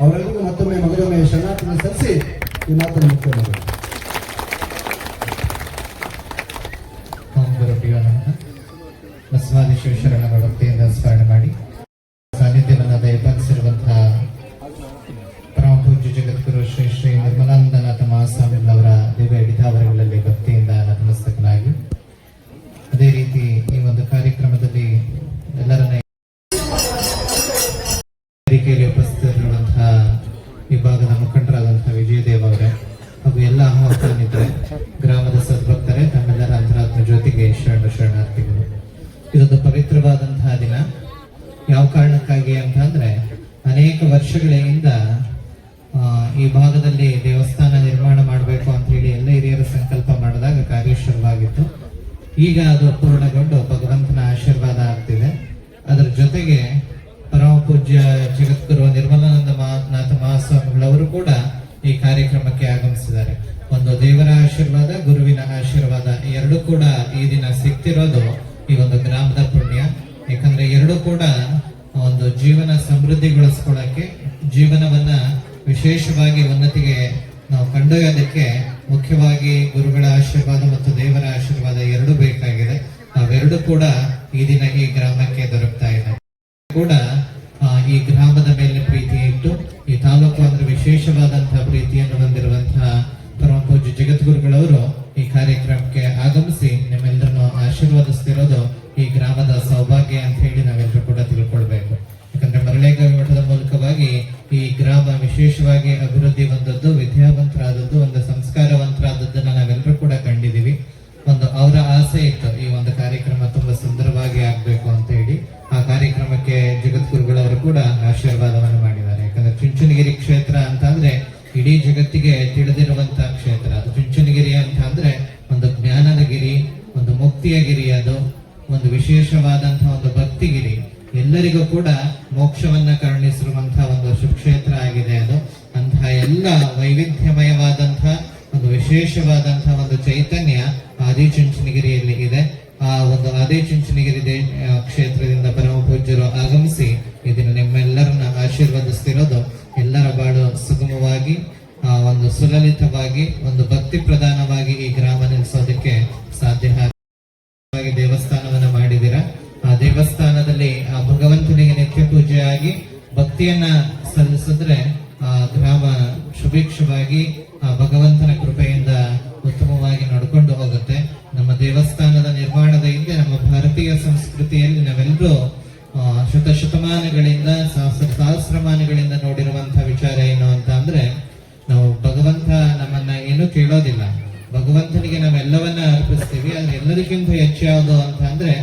ಅವರೆಲ್ಲರಿಗೂ ಮತ್ತೊಮ್ಮೆ ಮಗದೊಮ್ಮೆ ಶರಣಾರ್ಥನೆ ಸಲ್ಲಿಸಿ ಈ ಮಾತನ್ನು ಮುಖ್ಯ ಮಾಡಿ. ಬಸವಾದಿ ಶಿವಶರಣರ ಭಕ್ತಿಯಿಂದ ಸ್ಮರಣೆ ಮಾಡಿ ಸಾನ್ನಿಧ್ಯವನ್ನು ದಯಪಾಲಿಸಿರುವಂತಹ ಪರಮ ಪೂಜ್ಯ ಜಗದ್ಗುರು ಶ್ರೀ ಶ್ರೀ ನಿರ್ಮಲಾನಂದನಾಥ ಮಹಾಸ್ವಾಮಿಗಳವರ ದಿವ್ಯ ವಿಧಾವರಗಳಲ್ಲಿ ಭಕ್ತಿಯಿಂದ ನತಮಸ್ತಕನಾಗಿ, ಅದೇ ರೀತಿ ಈ ಒಂದು ಕಾರ್ಯಕ್ರಮದಲ್ಲಿ ಎಲ್ಲರನ್ನ ವೇದಿಕೆಯಲ್ಲಿ ಉಪಸ್ಥಿತರಿರುವಂತಹ ವಿಭಾಗದ ಮುಖಂಡರಾದಂತಹ ವಿಜಯದೇವ್ ಅವರೇ ಹಾಗೂ ಎಲ್ಲ ಆಹ್ವಾನಿತರೆ, ಗ್ರಾಮದ ಸದ್ಭಕ್ತರೇ, ತಮ್ಮೆಲ್ಲರ ಅಂತರಾತ್ಮ ಜ್ಯೋತಿಗೆ ಶರಣಾರ್ಥಿಗಳು. ಇದೊಂದು ಪವಿತ್ರವಾದಂತಹ ದಿನ. ಯಾವ ಕಾರಣಕ್ಕಾಗಿ ಅಂತಂದ್ರೆ, ಅನೇಕ ವರ್ಷಗಳಿಂದ ಈ ಭಾಗದಲ್ಲಿ ದೇವಸ್ಥಾನ ನಿರ್ಮಾಣ ಮಾಡಬೇಕು ಅಂತ ಹೇಳಿ ಎಲ್ಲ ಹಿರಿಯರು ಸಂಕಲ್ಪ ಮಾಡಿದಾಗ ಕಾರ್ಯ ಶುರುವಾಗಿತ್ತು. ಈಗ ಅದು ಪೂರ್ಣಗೊಂಡು ಭಗವಂತನ ಆಶೀರ್ವಾದ ಆಗ್ತಿದೆ. ಅದರ ಜೊತೆಗೆ ಪರಮ ಪೂಜ್ಯ ಜಗದ್ಗುರು ನಿರ್ಮಲಾನಂದ ನಾಥ ಮಹಾಸ್ವಾಮಿಗಳವರು ಕೂಡ ಈ ಕಾರ್ಯಕ್ರಮಕ್ಕೆ ಆಗಮಿಸಿದ್ದಾರೆ. ಒಂದು ದೇವರ ಆಶೀರ್ವಾದ, ಗುರುವಿನ ಆಶೀರ್ವಾದ ಎರಡೂ ಕೂಡ ಈ ದಿನ ಸಿಗ್ತಿರೋದು ಈ ಒಂದು ಗ್ರಾಮದ ಪುಣ್ಯ. ಯಾಕಂದ್ರೆ ಎರಡೂ ಕೂಡ ಒಂದು ಜೀವನ ಸಮೃದ್ಧಿಗೊಳಿಸ್ಕೊಳ್ಳಕ್ಕೆ, ಜೀವನವನ್ನ ವಿಶೇಷವಾಗಿ ಉನ್ನತಿಗೆ ನಾವು ಕೊಂಡೊಯ್ಯೋದಕ್ಕೆ ಮುಖ್ಯವಾಗಿ ಗುರುಗಳ ಆಶೀರ್ವಾದ ಮತ್ತು ದೇವರ ಆಶೀರ್ವಾದ ಎರಡೂ ಬೇಕಾಗಿದೆ. ಅವೆರಡು ಕೂಡ ಈ ದಿನ ಈ ಗ್ರಾಮಕ್ಕೆ ದೊರಕ್ತಾ ಇದೆ. ಕೂಡ ಈ ಗ್ರಾಮದ ಮೇಲೆ ಪ್ರೀತಿ ಇಟ್ಟು ಈ ತಾಲೂಕು ಅಂದ್ರೆ ವಿಶೇಷವಾದಂತಹ ಪ್ರೀತಿಯನ್ನು ಹೊಂದಿರುವಂತಹ ಪರಮ ಪೂಜ್ಯ ಜಗದ್ಗುರುಗಳವರು ಈ ಕಾರ್ಯಕ್ರಮಕ್ಕೆ ಆಗಮಿಸಿ ನಿಮ್ಮೆಲ್ಲರನ್ನು ಆಶೀರ್ವಾದಿಸ್ತಿರೋದು ಈ ಗ್ರಾಮದ ಸೌಭಾಗ್ಯ ಅಂತ ಹೇಳಿ ನಾವೆಲ್ಲರೂ ಕೂಡ ತಿಳ್ಕೊಳ್ಬೇಕು. ಯಾಕಂದ್ರೆ ಮರಳೇಗಾವಿ ಮಠದ ಮೂಲಕವಾಗಿ ಈ ಗ್ರಾಮ ವಿಶೇಷವಾಗಿ ಅಭಿವೃದ್ಧಿ ಹೊಂದದ್ದು, ವಿದ್ಯಾವಂತರಾದದ್ದು, ಒಂದು ಸಂಸ್ಕಾರವಂತರಾದದ್ದನ್ನ ನಾವೆಲ್ಲರೂ ಕೂಡ ಕಂಡಿದೀವಿ. ಒಂದು ಅವರ ಆಸೆ ಇತ್ತು ಈ ಒಂದು ಕಾರ್ಯಕ್ರಮ ತುಂಬಾ ಸುಂದರವಾಗಿ ಆಗ್ಬೇಕು ಅಂತ ಹೇಳಿ. ಆ ಕಾರ್ಯಕ್ರಮಕ್ಕೆ ಜಗದ್ಗುರುಗಳವರು ಕೂಡ ಆಶೀರ್ವಾದವನ್ನು ಮಾಡಿದ್ದಾರೆ. ಯಾಕಂದ್ರೆ ಚುಂಚನಗಿರಿ ಕ್ಷೇತ್ರ ಅಂತ ಅಂದ್ರೆ ಇಡೀ ಜಗತ್ತಿಗೆ ತಿಳಿದಿರುವಂತಹ ಕ್ಷೇತ್ರ. ಅದು ಚುಂಚನಗಿರಿ ಅಂತ ಅಂದ್ರೆ ಒಂದು ಜ್ಞಾನದ ಗಿರಿ, ಒಂದು ಮುಕ್ತಿಯ ಗಿರಿ, ಅದು ಒಂದು ವಿಶೇಷವಾದಂತಹ ಒಂದು ಭಕ್ತಿಗಿರಿ, ಎಲ್ಲರಿಗೂ ಕೂಡ ಮೋಕ್ಷವನ್ನ ಕರುಣಿಸಿರುವಂತಹ ಒಂದು ಸುಕ್ಷೇತ್ರ ಆಗಿದೆ ಅದು. ಅಂತಹ ಎಲ್ಲ ವೈವಿಧ್ಯಮಯವಾದಂತಹ ಒಂದು ವಿಶೇಷವಾದಂತಹ ಒಂದು ಚೈತನ್ಯ ಆದಿಚುಂಚನಗಿರಿಯಲ್ಲಿ ಇದೆ. ಆ ಒಂದು ಆದಿಚುಂಚನಗಿರಿ ಕ್ಷೇತ್ರದಿಂದ ಪರಮ ಪೂಜ್ಯರು ಆಗಮಿಸಿ ಇದನ್ನು ನಿಮ್ಮೆಲ್ಲರನ್ನ ಆಶೀರ್ವದಿಸ್ತಿರೋದು ಎಲ್ಲರ ಬಾಳು ಸುಗಮವಾಗಿ, ಒಂದು ಸುಲಲಿತವಾಗಿ, ಒಂದು ಭಕ್ತಿ ಪ್ರಧಾನವಾಗಿ ಈ ಗ್ರಾಮ ನಿಲ್ಲಿಸೋದಕ್ಕೆ ಸಾಧ್ಯ. ದೇವಸ್ಥಾನವನ್ನ ಮಾಡಿದಿರ. ಆ ದೇವಸ್ಥಾನದಲ್ಲಿ ಆ ಭಗವಂತನಿಗೆ ನಿತ್ಯ ಪೂಜೆಯಾಗಿ ಭಕ್ತಿಯನ್ನ ಸಲ್ಲಿಸಿದ್ರೆ ಆ ಗ್ರಾಮ ಸುಭಿಕ್ಷವಾಗಿ ಆ ಭಗವಂತನ ಕೃಪೆಯಿಂದ ಉತ್ತಮವಾಗಿ ನಡ್ಕೊಂಡು ಹೋಗುತ್ತೆ. ನಮ್ಮ ದೇವಸ್ಥಾನದ ನಿರ್ಮಾಣದ ಹಿಂದೆ ನಮ್ಮ ಭಾರತೀಯ ಸಂಸ್ಕೃತಿಯಲ್ಲಿ ನಾವೆಲ್ಲರೂ ಶತಶತಮಾನಗಳಿಂದ ಸಹಸ್ರಮಾನಗಳಿಂದ ನೋಡಿರುವಂತಹ ವಿಚಾರ ಏನು ಅಂತ ಅಂದ್ರೆ, ನಾವು ಭಗವಂತ ನಮ್ಮನ್ನ ಏನು ಕೇಳೋದಿಲ್ಲ, ಭಗವಂತನಿಗೆ ನಾವೆಲ್ಲವನ್ನ ಅರ್ಪಿಸ್ತೀವಿ. ಆದ್ರೆ ಎಲ್ಲದಕ್ಕಿಂತ ಹೆಚ್ಚು ಯಾವುದು ಅಂತ ಅಂದ್ರೆ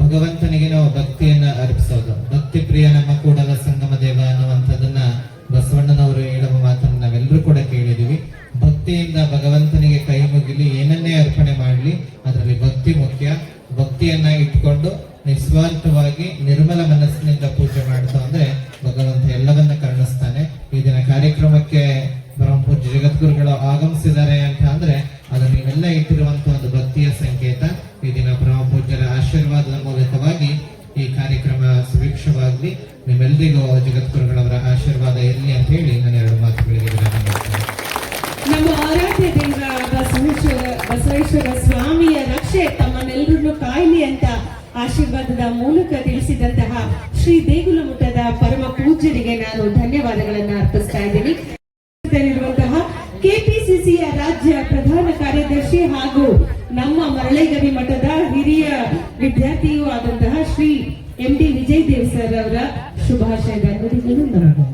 ಭಗವಂತನಿಗೆ ನಾವು ಭಕ್ತಿಯನ್ನ ಅರ್ಪಿಸೋದು. ಭಕ್ತಿ ಪ್ರಿಯ ನಮ್ಮ ಕೂಡಲ ಸಂಗಮ ದೇವ ಅನ್ನುವಂಥದ್ದನ್ನ ಬಸವಣ್ಣನವರು ಹೇಳುವ ಮಾತನ್ನು ನಾವೆಲ್ಲರೂ ಕೂಡ ಕೇಳಿದೀವಿ. ಭಕ್ತಿಯಿಂದ ಭಗವಂತನಿಗೆ ಕೈ ಮುಗಿಲಿ, ಏನನ್ನೇ ಅರ್ಪಣೆ ಮಾಡಲಿ, ಅದರಲ್ಲಿ ಭಕ್ತಿ ಮುಖ್ಯ. ಭಕ್ತಿಯನ್ನ ಇಟ್ಕೊಂಡು ನಿಸ್ವಾರ್ಥವಾಗಿ ನಿರ್ಮಲ ಮನಸ್ಸಿನಿಂದ ಪೂಜೆ ಮಾಡ್ತಾ ಅಂದ್ರೆ ಭಗವಂತ ಎಲ್ಲವನ್ನ ಕರುಣಿಸ್ತಾನೆ. ಈ ದಿನ ಕಾರ್ಯಕ್ರಮಕ್ಕೆ ಪರಮ ಪೂಜ್ಯ ಜಗದ್ಗುರುಗಳು ಆಗಮಿಸಿದ್ದಾರೆ ಅಂತ ಅಂದ್ರೆ ಅದು ನೀವೆಲ್ಲ ಇಟ್ಟಿರುವಂತಹ ಒಂದು ಭಕ್ತಿಯ ಸಂಕೇತ. ಈ ದಿನ ಪರಮ ಪೂಜ್ಯರ ಆಶೀರ್ವಾದದ ಮೂಲಕವಾಗಿ ಈ ಕಾರ್ಯಕ್ರಮ ಸುಭಿಕ್ಷವಾಗ್ಲಿ, ನಿಮ್ಮೆಲ್ಲರಿಗೂ ಜಗದ್ಗುರುಗಳವರ ಆಶೀರ್ವಾದ ಇರಲಿ ಅಂತ ಹೇಳಿ ನಾನು ಎರಡು ಮಾತುಗಳಿಗೆ ವಿರಾಮ ಮಾಡ್ತೇನೆ. ನಮ್ಮ ಆರಾಧ್ಯ ದೇವರ ಬಸವೇಶ್ವರ ಸ್ವಾಮಿಯ ರಕ್ಷೆ ತಮ್ಮನ್ನೆಲ್ಲರನ್ನು ಕಾಯಲಿ ಅಂತ ಆಶೀರ್ವಾದದ ಮೂಲಕ ತಿಳಿಸಿದಂತಹ ಶ್ರೀ ದೇಗುಲ ಮಠದ ಪರಮ ಪೂಜ್ಯರಿಗೆ ನಾನು ಧನ್ಯವಾದಗಳನ್ನು ಅರ್ಪಿಸ್ತಾ ಇದ್ದೀನಿ. ಕೆಪಿಸಿಸಿಯ ರಾಜ್ಯ ಪ್ರಧಾನ ಕಾರ್ಯದರ್ಶಿ ಹಾಗೂ ನಮ್ಮ ಮರಳೇಗವಿ ಮಠದ ಹಿರಿಯ ವಿದ್ಯಾರ್ಥಿಯೂ ಆದಂತಹ ಶ್ರೀ MD ವಿಜಯ್ ದೇವ್ ಸರ್ ಅವರ ಶುಭಾಶಯದ ನುಡಿಗಳು.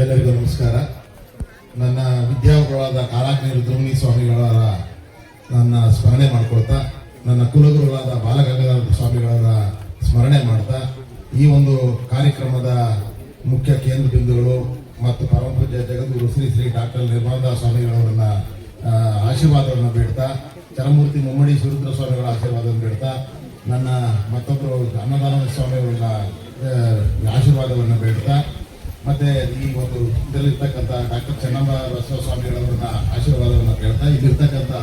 ಎಲ್ಲರಿಗೂ ನಮಸ್ಕಾರ. ನನ್ನ ವಿದ್ಯಾಗುರುಗಳಾದ ಕಾಳಾಗ್ನಿ ರುದ್ರಮುನಿ ಸ್ವಾಮಿಗಳವರ ನನ್ನ ಸ್ಮರಣೆ ಮಾಡ್ಕೊಳ್ತಾ, ನನ್ನ ಕುಲಗುರುಗಳಾದ ಬಾಲಗಂಗಾಧರ ಸ್ವಾಮಿಗಳವರ ಸ್ಮರಣೆ ಮಾಡ್ತಾ, ಈ ಒಂದು ಕಾರ್ಯಕ್ರಮದ ಮುಖ್ಯ ಕೇಂದ್ರ ಬಿಂದುಗಳು ಮತ್ತು ಪರಮ ಪೂಜ್ಯ ಜಗದ್ಗುರು ಶ್ರೀ ಶ್ರೀ ಡಾಕ್ಟರ್ ನಿರ್ಮಲಾನಂದ ಸ್ವಾಮಿಗಳವರನ್ನ ಆಶೀರ್ವಾದವನ್ನು ಬೇಡ್ತಾ, ಚರಮೂರ್ತಿ ಮುಮ್ಮಡಿ ಸುರುದ್ರ ಸ್ವಾಮಿಗಳ ಆಶೀರ್ವಾದವನ್ನು ಬೇಡ್ತಾ, ನನ್ನ ಮತ್ತೊಬ್ಬರು ಅನ್ನದಾನಂದ ಸ್ವಾಮಿಗಳನ್ನ ಆಶೀರ್ವಾದವನ್ನು ಬೇಡ್ತಾ, ಮತ್ತೆ ಈ ಒಂದು ಇದರಲ್ಲಿರ್ತಕ್ಕಂಥ ಡಾಕ್ಟರ್ ಚೆನ್ನಮ್ಮ ಬಸವ ಸ್ವಾಮಿಗಳವರನ್ನ ಆಶೀರ್ವಾದವನ್ನು ಕೇಳ್ತಾ, ಇಲ್ಲಿರ್ತಕ್ಕಂಥ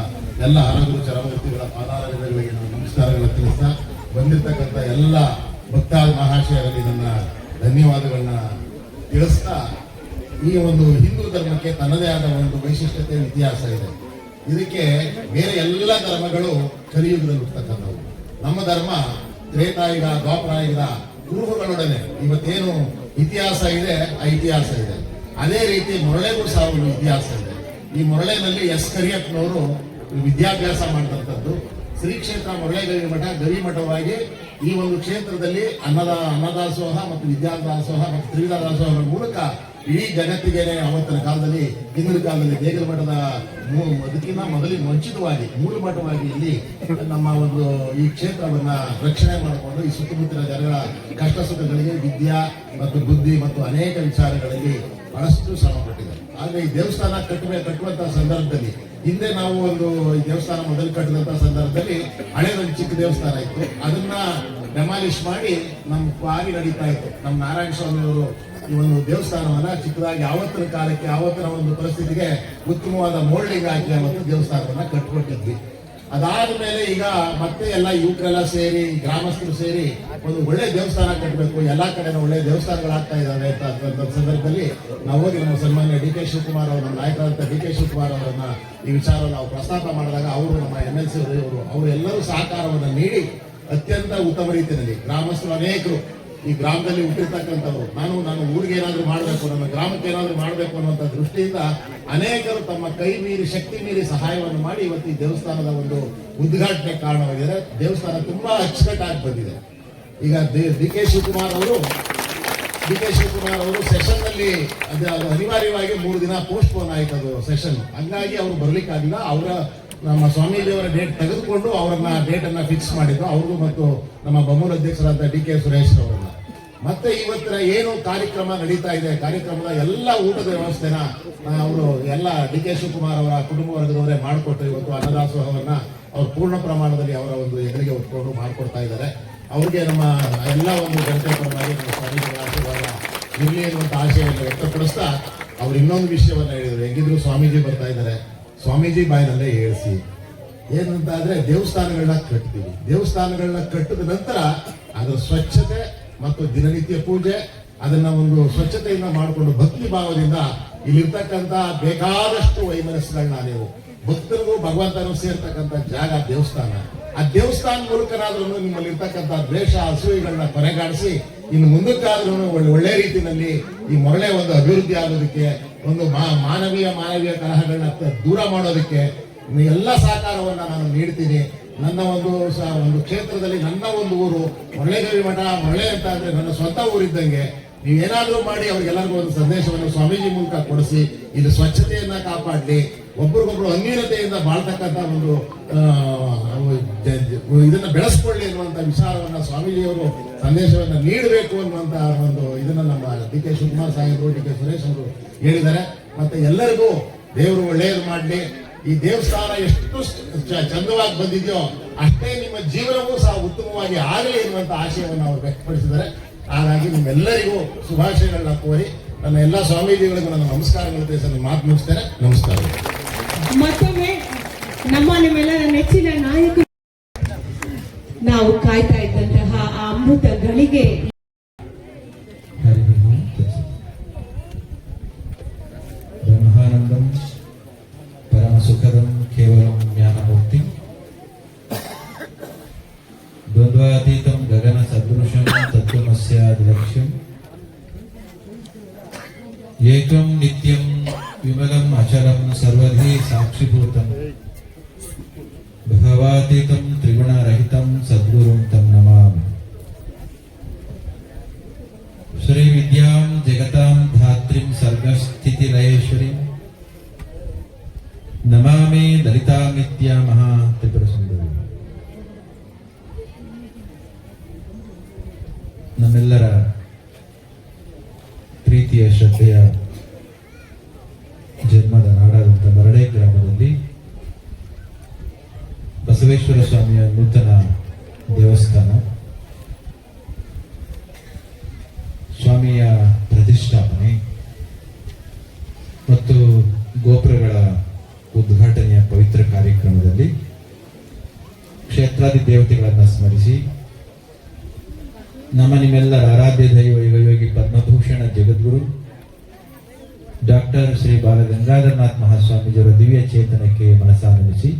ಎಲ್ಲ ಹರಗುರು ಚರಮೂರ್ತಿಗಳ ಪಾದಾರಗಳಿಗೆ ನಾನು ನಮಸ್ಕಾರಗಳನ್ನು ತಿಳಿಸ್ತಾ, ಬಂದಿರತಕ್ಕಂಥ ಎಲ್ಲ ಭಕ್ತಾದ ಮಹಾಶಯರಲ್ಲಿ ನನ್ನ ಧನ್ಯವಾದಗಳನ್ನ ತಿಳಿಸ್ತಾ, ಈ ಒಂದು ಹಿಂದೂ ಧರ್ಮಕ್ಕೆ ತನ್ನದೇ ಆದ ಒಂದು ವೈಶಿಷ್ಟ್ಯತೆ ಇತಿಹಾಸ ಇದೆ. ಇದಕ್ಕೆ ಬೇರೆ ಎಲ್ಲ ಧರ್ಮಗಳು ಕಲಿಯುಗದಲ್ಲಿ ಹುಟ್ಟತಕ್ಕಂಥವು. ನಮ್ಮ ಧರ್ಮ ತ್ರೇತಾಯುಗ, ದ್ವಾಪರಾಯುಗದ ಕುರುಹುಗಳೊಡನೆ ಇವತ್ತೇನು ಇತಿಹಾಸ ಇದೆ, ಆ ಇತಿಹಾಸ ಇದೆ. ಅದೇ ರೀತಿ ಮೊರಳೆಗೂ ಸಹ ಒಂದು ಇತಿಹಾಸ ಇದೆ. ಈ ಮೊರಳೆನಲ್ಲಿ ಎಸ್ ಕರಿಯಪ್ಪನವರು ವಿದ್ಯಾಭ್ಯಾಸ ಮಾಡಿದಂಥದ್ದು. ಶ್ರೀ ಕ್ಷೇತ್ರ ಮೊರಳೆಗವಿ ಮಠ ಗವಿಮಠವಾಗಿ ಈ ಒಂದು ಕ್ಷೇತ್ರದಲ್ಲಿ ಅನ್ನದಾಸೋಹ ಮತ್ತು ವಿದ್ಯಾದಾಸೋಹ ಮತ್ತು ತ್ರಿವಿಧ ದಾಸೋಹಗಳ ಮೂಲಕ ಇಡೀ ಜಗತ್ತಿಗೆನೆ ಅವತ್ತಿನ ಕಾಲದಲ್ಲಿ, ಹಿಂದಿನ ಕಾಲದಲ್ಲಿ ದೇಗುಲ ಮಠದ ಅದಕ್ಕಿಂತ ಮುಂಚಿತವಾಗಿ ಮೂಲ ಮಠವಾಗಿ ಇಲ್ಲಿ ನಮ್ಮ ಒಂದು ಈ ಕ್ಷೇತ್ರವನ್ನ ರಕ್ಷಣೆ ಮಾಡಿಕೊಂಡು ಈ ಸುತ್ತಮುತ್ತಲಿನ ಜನಗಳ ಕಷ್ಟ ಸುಖಗಳಿಗೆ ವಿದ್ಯಾ ಮತ್ತು ಬುದ್ಧಿ ಮತ್ತು ಅನೇಕ ವಿಚಾರಗಳಲ್ಲಿ ಬಹಳಷ್ಟು ಶ್ರಮ ಪಟ್ಟಿದೆ. ಆದ್ರೆ ಈ ದೇವಸ್ಥಾನ ಕಟ್ಟುವಂತಹ ಸಂದರ್ಭದಲ್ಲಿ ಹಿಂದೆ ನಾವು ಒಂದು ಈ ದೇವಸ್ಥಾನ ಮೊದಲು ಕಟ್ಟಿದಂತ ಸಂದರ್ಭದಲ್ಲಿ ಹಳೇದೊಂದು ಚಿಕ್ಕ ದೇವಸ್ಥಾನ ಇತ್ತು, ಅದನ್ನ ಡೆಮಾಲಿಷ್ ಮಾಡಿ ನಮ್ಮ ಪಾರಿ ನಡೀತಾ ಇತ್ತು. ನಮ್ಮ ನಾರಾಯಣ ಸ್ವಾಮಿ ಅವರು ಈ ಒಂದು ದೇವಸ್ಥಾನವನ್ನ ಚಿಕ್ಕದಾಗಿ ಆವತ್ತಿನ ಕಾಲಕ್ಕೆ ಆವತ್ತಿನ ಒಂದು ಪರಿಸ್ಥಿತಿಗೆ ಉತ್ತಮವಾದ ಮೋಲ್ಡಿಂಗ್ ಹಾಕಿ ಅವತ್ತು ದೇವಸ್ಥಾನವನ್ನ ಕಟ್ಕೊಟ್ಟಿದ್ವಿ. ಅದಾದ ಮೇಲೆ ಈಗ ಮತ್ತೆ ಎಲ್ಲ ಯುವಕರೆಲ್ಲ ಸೇರಿ ಗ್ರಾಮಸ್ಥರು ಸೇರಿ ಒಂದು ಒಳ್ಳೆ ದೇವಸ್ಥಾನ ಕಟ್ಟಬೇಕು, ಎಲ್ಲಾ ಕಡೆ ಒಳ್ಳೆ ದೇವಸ್ಥಾನಗಳಾಗ್ತಾ ಇದ್ದಾವೆ ಅಂತ ಸಂದರ್ಭದಲ್ಲಿ ನಾವು ಹೋಗಿ ನಮ್ಮ ಸನ್ಮಾನ್ಯ ಡಿ ಕೆ ಶಿವಕುಮಾರ್ ಅವರ ನಾಯಕರಾದ ಡಿ ಕೆ ಶಿವಕುಮಾರ್ ಅವರನ್ನ ಈ ವಿಚಾರವನ್ನು ನಾವು ಪ್ರಸ್ತಾಪ ಮಾಡಿದಾಗ ಅವರು ನಮ್ಮ MLC ಅವರು ಎಲ್ಲರೂ ಸಹಕಾರವನ್ನು ನೀಡಿ ಅತ್ಯಂತ ಉತ್ತಮ ರೀತಿಯಲ್ಲಿ ಗ್ರಾಮಸ್ಥರು ಅನೇಕರು ಈ ಗ್ರಾಮದಲ್ಲಿ ಹುಟ್ಟಿರ್ತಕ್ಕಂಥವ್ರು ನಾನು ಊರಿಗೆ ಏನಾದ್ರು ಮಾಡಬೇಕು, ನಮ್ಮ ಗ್ರಾಮಕ್ಕೆ ಏನಾದ್ರು ಮಾಡಬೇಕು ಅನ್ನುವಂಥ ದೃಷ್ಟಿಯಿಂದ ಅನೇಕರು ತಮ್ಮ ಕೈ ಮೀರಿ ಶಕ್ತಿ ಮೀರಿ ಸಹಾಯವನ್ನು ಮಾಡಿ ಇವತ್ತು ಈ ದೇವಸ್ಥಾನದ ಒಂದು ಉದ್ಘಾಟನೆ ಕಾರಣವಾಗಿದೆ. ದೇವಸ್ಥಾನ ತುಂಬಾ ಅಚ್ಚುಕಟ್ಟಾಗಿ ಬಂದಿದೆ. ಈಗ ಡಿ ಕೆ ಶಿವಕುಮಾರ್ ಅವರು ಸೆಷನ್ ನಲ್ಲಿ ಅದು ಅನಿವಾರ್ಯವಾಗಿ 3 ದಿನ ಪೋಸ್ಟ್ ಪೋನ್ ಆಯ್ತು ಅದು ಸೆಷನ್. ಹಂಗಾಗಿ ಅವರು ಬರ್ಲಿಕ್ಕಾಗಿಲ್ಲ. ಅವರ ನಮ್ಮ ಸ್ವಾಮೀಜಿಯವರ ಡೇಟ್ ತೆಗೆದುಕೊಂಡು ಅವರನ್ನ ಡೇಟ್ ಅನ್ನ ಫಿಕ್ಸ್ ಮಾಡಿದ್ದು ಅವ್ರಿಗೂ ಮತ್ತು ನಮ್ಮ ಬಮೂಲ್ ಅಧ್ಯಕ್ಷರಾದ ಡಿ ಕೆ ಸುರೇಶ್ ಅವರನ್ನ. ಮತ್ತೆ ಇವತ್ತಿನ ಏನು ಕಾರ್ಯಕ್ರಮ ನಡೀತಾ ಇದೆ, ಕಾರ್ಯಕ್ರಮದ ಎಲ್ಲ ಊಟದ ವ್ಯವಸ್ಥೆನ ಅವರು ಎಲ್ಲ ಡಿ ಕೆ ಶಿವಕುಮಾರ್ ಅವರ ಕುಟುಂಬ ವರ್ಗದವರೇ ಮಾಡಿಕೊಟ್ಟು ಇವತ್ತು ಅನ್ನದಾಸೋಹವನ್ನ ಅವರು ಪೂರ್ಣ ಪ್ರಮಾಣದಲ್ಲಿ ಅವರ ಒಂದು ಎದುರಿಗೆ ಹೊತ್ಕೊಂಡು ಮಾಡಿಕೊಡ್ತಾ ಇದ್ದಾರೆ. ಅವ್ರಿಗೆ ನಮ್ಮ ಎಲ್ಲ ಒಂದು ಜನತೆ ಪರವಾಗಿ ನಮ್ಮ ಸ್ವಾಮೀಜಿಗಳ ಆಶೀರ್ವಾದ ಇರಲಿ ಎನ್ನುವಂತ ಆಶಯವನ್ನು ವ್ಯಕ್ತಪಡಿಸ್ತಾ ಅವ್ರು ಇನ್ನೊಂದು ವಿಷಯವನ್ನ ಹೇಳಿದ್ರು. ಹೆಂಗಿದ್ರು ಸ್ವಾಮೀಜಿ ಬರ್ತಾ ಇದ್ದಾರೆ, ಸ್ವಾಮೀಜಿ ಬಾಯಿನಲ್ಲೇ ಹೇಳಿಸಿ ಏನಂತ ಆದ್ರೆ ದೇವಸ್ಥಾನಗಳನ್ನ ಕಟ್ತೀವಿ. ದೇವಸ್ಥಾನಗಳನ್ನ ಕಟ್ಟಿದ ನಂತರ ಅದರ ಸ್ವಚ್ಛತೆ ಮತ್ತು ದಿನನಿತ್ಯ ಪೂಜೆ ಅದನ್ನ ಒಂದು ಸ್ವಚ್ಛತೆಯಿಂದ ಮಾಡಿಕೊಂಡು ಭಕ್ತಿ ಭಾವದಿಂದ ಇಲ್ಲಿರ್ತಕ್ಕಂಥ ಬೇಕಾದಷ್ಟು ವೈಮನಸ್ಸುಗಳನ್ನ ನೀವು ಭಕ್ತರಿಗೂ ಭಗವಂತನೂ ಸೇರ್ತಕ್ಕಂಥ ಜಾಗ ದೇವಸ್ಥಾನ. ಆ ದೇವಸ್ಥಾನ ಮೂಲಕನಾದ್ರೂ ನಿಮ್ಮಲ್ಲಿ ಇರ್ತಕ್ಕಂಥ ದ್ವೇಷ ಅಸೂಯೆಗಳನ್ನ ಕೊನೆಗಾಣಿಸಿ ಇನ್ನು ಮುಂದಕ್ಕಾದ್ರೂ ಒಳ್ಳೆ ರೀತಿಯಲ್ಲಿ ಈ ಮೊರಳೆ ಒಂದು ಅಭಿವೃದ್ಧಿ ಆಗೋದಕ್ಕೆ, ಒಂದು ಮಾನವೀಯ ಕಲಹಗಳನ್ನ ದೂರ ಮಾಡೋದಕ್ಕೆ ಎಲ್ಲ ಸಹಕಾರವನ್ನ ನಾನು ನೀಡ್ತೀನಿ. ನನ್ನ ಒಂದು ಕ್ಷೇತ್ರದಲ್ಲಿ ನನ್ನ ಒಂದು ಊರು ಮೊರಳೆಗವಿ ಮಠ, ಮೊರಳೆ ಅಂತ ಅಂದ್ರೆ ನನ್ನ ಸ್ವಂತ ಊರಿದ್ದಂಗೆ. ನೀವೇನಾದ್ರೂ ಮಾಡಿ ಅವ್ರಿಗೆಲ್ಲರಿಗೂ ಒಂದು ಸಂದೇಶವನ್ನು ಸ್ವಾಮೀಜಿ ಮೂಲಕ ಕೊಡಿಸಿ ಇಲ್ಲಿ ಸ್ವಚ್ಛತೆಯನ್ನ ಕಾಪಾಡಲಿ, ಒಬ್ರಿಗೊಬ್ರು ಅನ್ಯೂನತೆಯಿಂದ ಬಾಳ್ತಕ್ಕಂಥ ಒಂದು ಇದನ್ನ ಬೆಳೆಸ್ಕೊಳ್ಳಿ ಅನ್ನುವಂತ ವಿಚಾರವನ್ನ ಸ್ವಾಮೀಜಿಯವರು ಸಂದೇಶವನ್ನ ನೀಡಬೇಕು ಅನ್ನುವಂತ ಒಂದು ಇದನ್ನ ನಮ್ಮ ಡಿ ಕೆ ಶಿವಕುಮಾರ್ ಸಾಹೇಬರು, ಡಿ ಕೆ ಸುರೇಶ್ ಅವರು ಹೇಳಿದ್ದಾರೆ. ಮತ್ತೆ ಎಲ್ಲರಿಗೂ ದೇವರು ಒಳ್ಳೆಯದು ಮಾಡಲಿ. ಈ ದೇವಸ್ಥಾನ ಎಷ್ಟು ಚಂದವಾಗಿ ಬಂದಿದೆಯೋ ಅಷ್ಟೇ ನಿಮ್ಮ ಜೀವನವೂ ಸಹ ಉತ್ತಮವಾಗಿ ಆಗಲಿ ಎನ್ನುವಂತ ಆಶಯವನ್ನು ಅವರು ವ್ಯಕ್ತಪಡಿಸಿದ್ದಾರೆ. ಹಾಗಾಗಿ ನಿಮ್ಮೆಲ್ಲರಿಗೂ ಶುಭಾಶಯಗಳನ್ನ ಕೋರಿ ನನ್ನ ಎಲ್ಲ ಸ್ವಾಮೀಜಿಗಳಿಗೂ ನನ್ನ ನಮಸ್ಕಾರಗಳು ತಿಳಿಸಲು ಮಾತು ಮುಗಿಸ್ತೇನೆ. ನಮಸ್ಕಾರ. ಮತ್ತೊಮ್ಮೆ ನಿಮ್ಮೆಲ್ಲರ ನೆಚ್ಚಿನ ನಾಯಕರು ನಾವು ಕಾಯ್ತಾ ಇದ್ದಂತಹ ಆ ಅಮೃತ ಗಳಿಗೆ ಬ್ರಹ್ಮಾನಂದಂ ಪರಮ ಸುಖದಂ ಕೇವಲಂ ಜ್ಞಾನಮೂರ್ತಿ ದ್ವಂದ್ವಾತೀತಂ ಗಗನ ಸದೃಶಂ ತತ್ವಮಸ್ಯಾದಿಲಕ್ಷ್ಯಂ ಏಕಂ ನಿತ್ಯಂ ವಿಮಲಂ ಅಚಲಂ ಸರ್ವಧಿ ಸಾಕ್ಷಿಭೂತಂ ಭವಾತೀತಂ ತ್ರಿಗುಣರಹಿತಂ ಸದ್ಗುರುಂ ತಂ ನಮಾಮಿ. ಶ್ರೀ ವಿದ್ಯಾಂ ಜಗತಾಂ ಧಾತ್ರಿಂ ಸರ್ಗಸ್ಥಿತಿಲಯೇಶ್ವರಿಂ ನಮಾಮಿ ಲಲಿತಾಮಿತ್ಯ ಮಹಾ ತ್ರಿಪುರ ಸುಂದರಿ. ನಮ್ಮೆಲ್ಲರ ಪ್ರೀತಿಯ ಶ್ರದ್ಧೆಯ ಜನ್ಮದ ನಾಡಾದಂಥ ಮರಡೆ ಗ್ರಾಮದಲ್ಲಿ ಬಸವೇಶ್ವರ ಸ್ವಾಮಿಯ ನೂತನ ದೇವಸ್ಥಾನ, ಸ್ವಾಮಿಯ ಪ್ರತಿಷ್ಠಾಪನೆ ಮತ್ತು ಗೋಪುರಗಳ ಉದ್ಘಾಟನೆಯ ಪವಿತ್ರ ಕಾರ್ಯಕ್ರಮದಲ್ಲಿ ಕ್ಷೇತ್ರಾದಿ ದೇವತೆಗಳನ್ನು ಸ್ಮರಿಸಿ ನಿಮ್ಮೆಲ್ಲರ ಆರಾಧ್ಯ ದೈವ ಯುಗಯೋಗಿ ಪದ್ಮಭೂಷಣ ಜಗದ್ಗುರು ಡಾಕ್ಟರ್ ಶ್ರೀ ಬಾಲಗಂಗಾಧರನಾಥ್ ಮಹಾಸ್ವಾಮೀಜಿಯವರ ದಿವ್ಯ ಚೇತನಕ್ಕೆ ಮನಸಾನಮಿಸಿ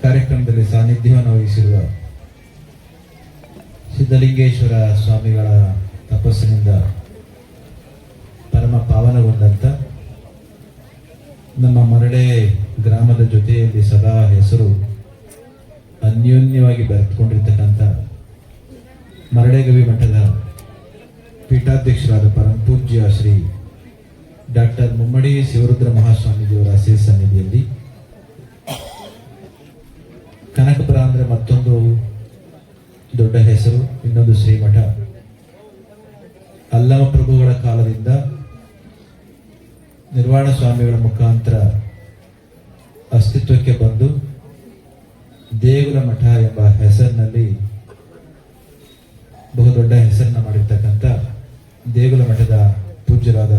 ಕಾರ್ಯಕ್ರಮದಲ್ಲಿ ಸಾನ್ನಿಧ್ಯವನ್ನು ವಹಿಸಿರುವ ಸಿದ್ಧಲಿಂಗೇಶ್ವರ ಸ್ವಾಮಿಗಳ ತಪಸ್ಸಿನಿಂದ ಪರಮ ಪಾವನಗೊಂಡಂತ ನಮ್ಮ ಮರಡೆ ಗ್ರಾಮದ ಜೊತೆಯಲ್ಲಿ ಸದಾ ಹೆಸರು ಅನ್ಯೋನ್ಯವಾಗಿ ಬೆರೆತುಕೊಂಡಿರ್ತಕ್ಕಂಥ ಮರಡೆಗವಿ ಮಠದ ಪೀಠಾಧ್ಯಕ್ಷರಾದ ಪರಮ ಪೂಜ್ಯ ಶ್ರೀ ಡಾಕ್ಟರ್ ಮುಮ್ಮಡಿ ಶಿವರುದ್ರ ಮಹಾಸ್ವಾಮೀಜಿಯವರ ಆಶೀಸ್ ಸನ್ನಿಧಿಯಲ್ಲಿ ಕನಕಪುರ ಅಂದ್ರೆ ಮತ್ತೊಂದು ದೊಡ್ಡ ಹೆಸರು, ಇನ್ನೊಂದು ಶ್ರೀಮಠ. ಅಲ್ಲಮ ಪ್ರಭುಗಳ ಕಾಲದಿಂದ ನಿರ್ವಾಣ ಸ್ವಾಮಿಗಳ ಮುಖಾಂತರ ಅಸ್ತಿತ್ವಕ್ಕೆ ಬಂದು ದೇಗುಲ ಮಠ ಎಂಬ ಹೆಸರಿನಲ್ಲಿ ಬಹುದೊಡ್ಡ ಹೆಸರನ್ನ ಮಾಡಿರ್ತಕ್ಕಂಥ ದೇಗುಲ ಮಠದ ಪೂಜ್ಯರಾದ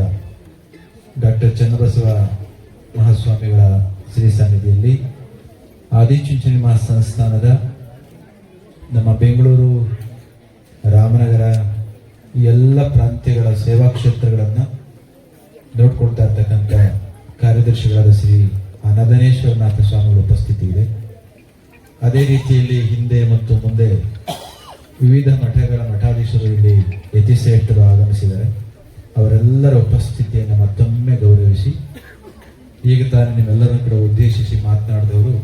ಡಾಕ್ಟರ್ ಚನ್ನಬಸವ ಮಹಾಸ್ವಾಮಿಗಳ ಶ್ರೀ ಸಾನ್ನಿಧ್ಯದಲ್ಲಿ ಆದಿಚುಂಚನ ಸಂಸ್ಥಾನದ ನಮ್ಮ ಬೆಂಗಳೂರು, ರಾಮನಗರ ಈ ಎಲ್ಲ ಪ್ರಾಂತ್ಯಗಳ ಸೇವಾ ಕ್ಷೇತ್ರಗಳನ್ನು ನೋಡ್ಕೊಳ್ತಾ ಇರ್ತಕ್ಕಂಥ ಕಾರ್ಯದರ್ಶಿಗಳಾದ ಶ್ರೀ ಅನಂತೇಶ್ವರನಾಥ ಸ್ವಾಮಿಗಳ ಉಪಸ್ಥಿತಿ ಇದೆ. ಅದೇ ರೀತಿಯಲ್ಲಿ ಹಿಂದೆ ಮತ್ತು ಮುಂದೆ ವಿವಿಧ ಮಠಗಳ ಮಠಾಧೀಶರು ಇಲ್ಲಿ ಯತಿಶ್ರೇಷ್ಠರು ಆಗಮಿಸಿದ್ದಾರೆ. ಅವರೆಲ್ಲರ ಉಪಸ್ಥಿತಿಯನ್ನು ಮತ್ತೊಮ್ಮೆ ಗೌರವಿಸಿ, ಈಗ ತಾನು ನಿಮ್ಮೆಲ್ಲರನ್ನು ಕೂಡ ಉದ್ದೇಶಿಸಿ ಮಾತನಾಡಿದವರು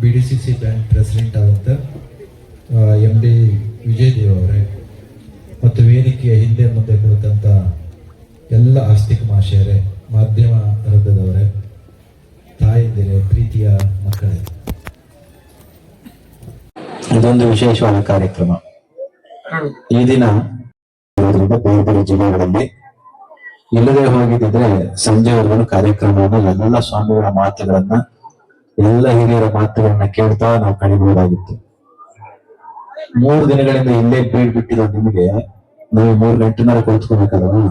BDCC ಬ್ಯಾಂಕ್ ಪ್ರೆಸಿಡೆಂಟ್ ಆದಂಥ MD ವಿಜಯದೇವ್ ಅವರೇ ಮತ್ತು ವೇದಿಕೆಯ ಹಿಂದೆ ಮುಂದೆ ಕುಳಿತಂಥ ಎಲ್ಲ ಆಸ್ತಿಕ ಮಹಾಶಯರೇ, ಮಾಧ್ಯಮ ವೃಂದದವರೇ, ತಾಯಂದಿರೇ, ಪ್ರೀತಿಯ ಮಕ್ಕಳೇ, ಇದೊಂದು ವಿಶೇಷವಾದ ಕಾರ್ಯಕ್ರಮ. ಈ ದಿನ ಬೇರೆ ಬೇರೆ ಜಿಲ್ಲೆಗಳಲ್ಲಿ ಇಲ್ಲದೆ ಹೋಗಿದ್ದರೆ ಸಂಜೆವರೆಗೂ ಕಾರ್ಯಕ್ರಮವನ್ನು ಎಲ್ಲ ಸ್ವಾಮಿಗಳ ಮಾತುಗಳನ್ನ, ಎಲ್ಲ ಹಿರಿಯರ ಮಾತುಗಳನ್ನ ಕೇಳ್ತಾ ನಾವು ಕಳಿಬಹುದಾಗಿತ್ತು. 3 ದಿನಗಳಿಂದ ಇಲ್ಲೇ ಬೀಳ್ಬಿಟ್ಟಿರೋ ನಿಮಗೆ ನಾವು 3 ಗಂಟೆನಾರು ಕುಳಿತುಕೋಬೇಕಲ್ವಾ?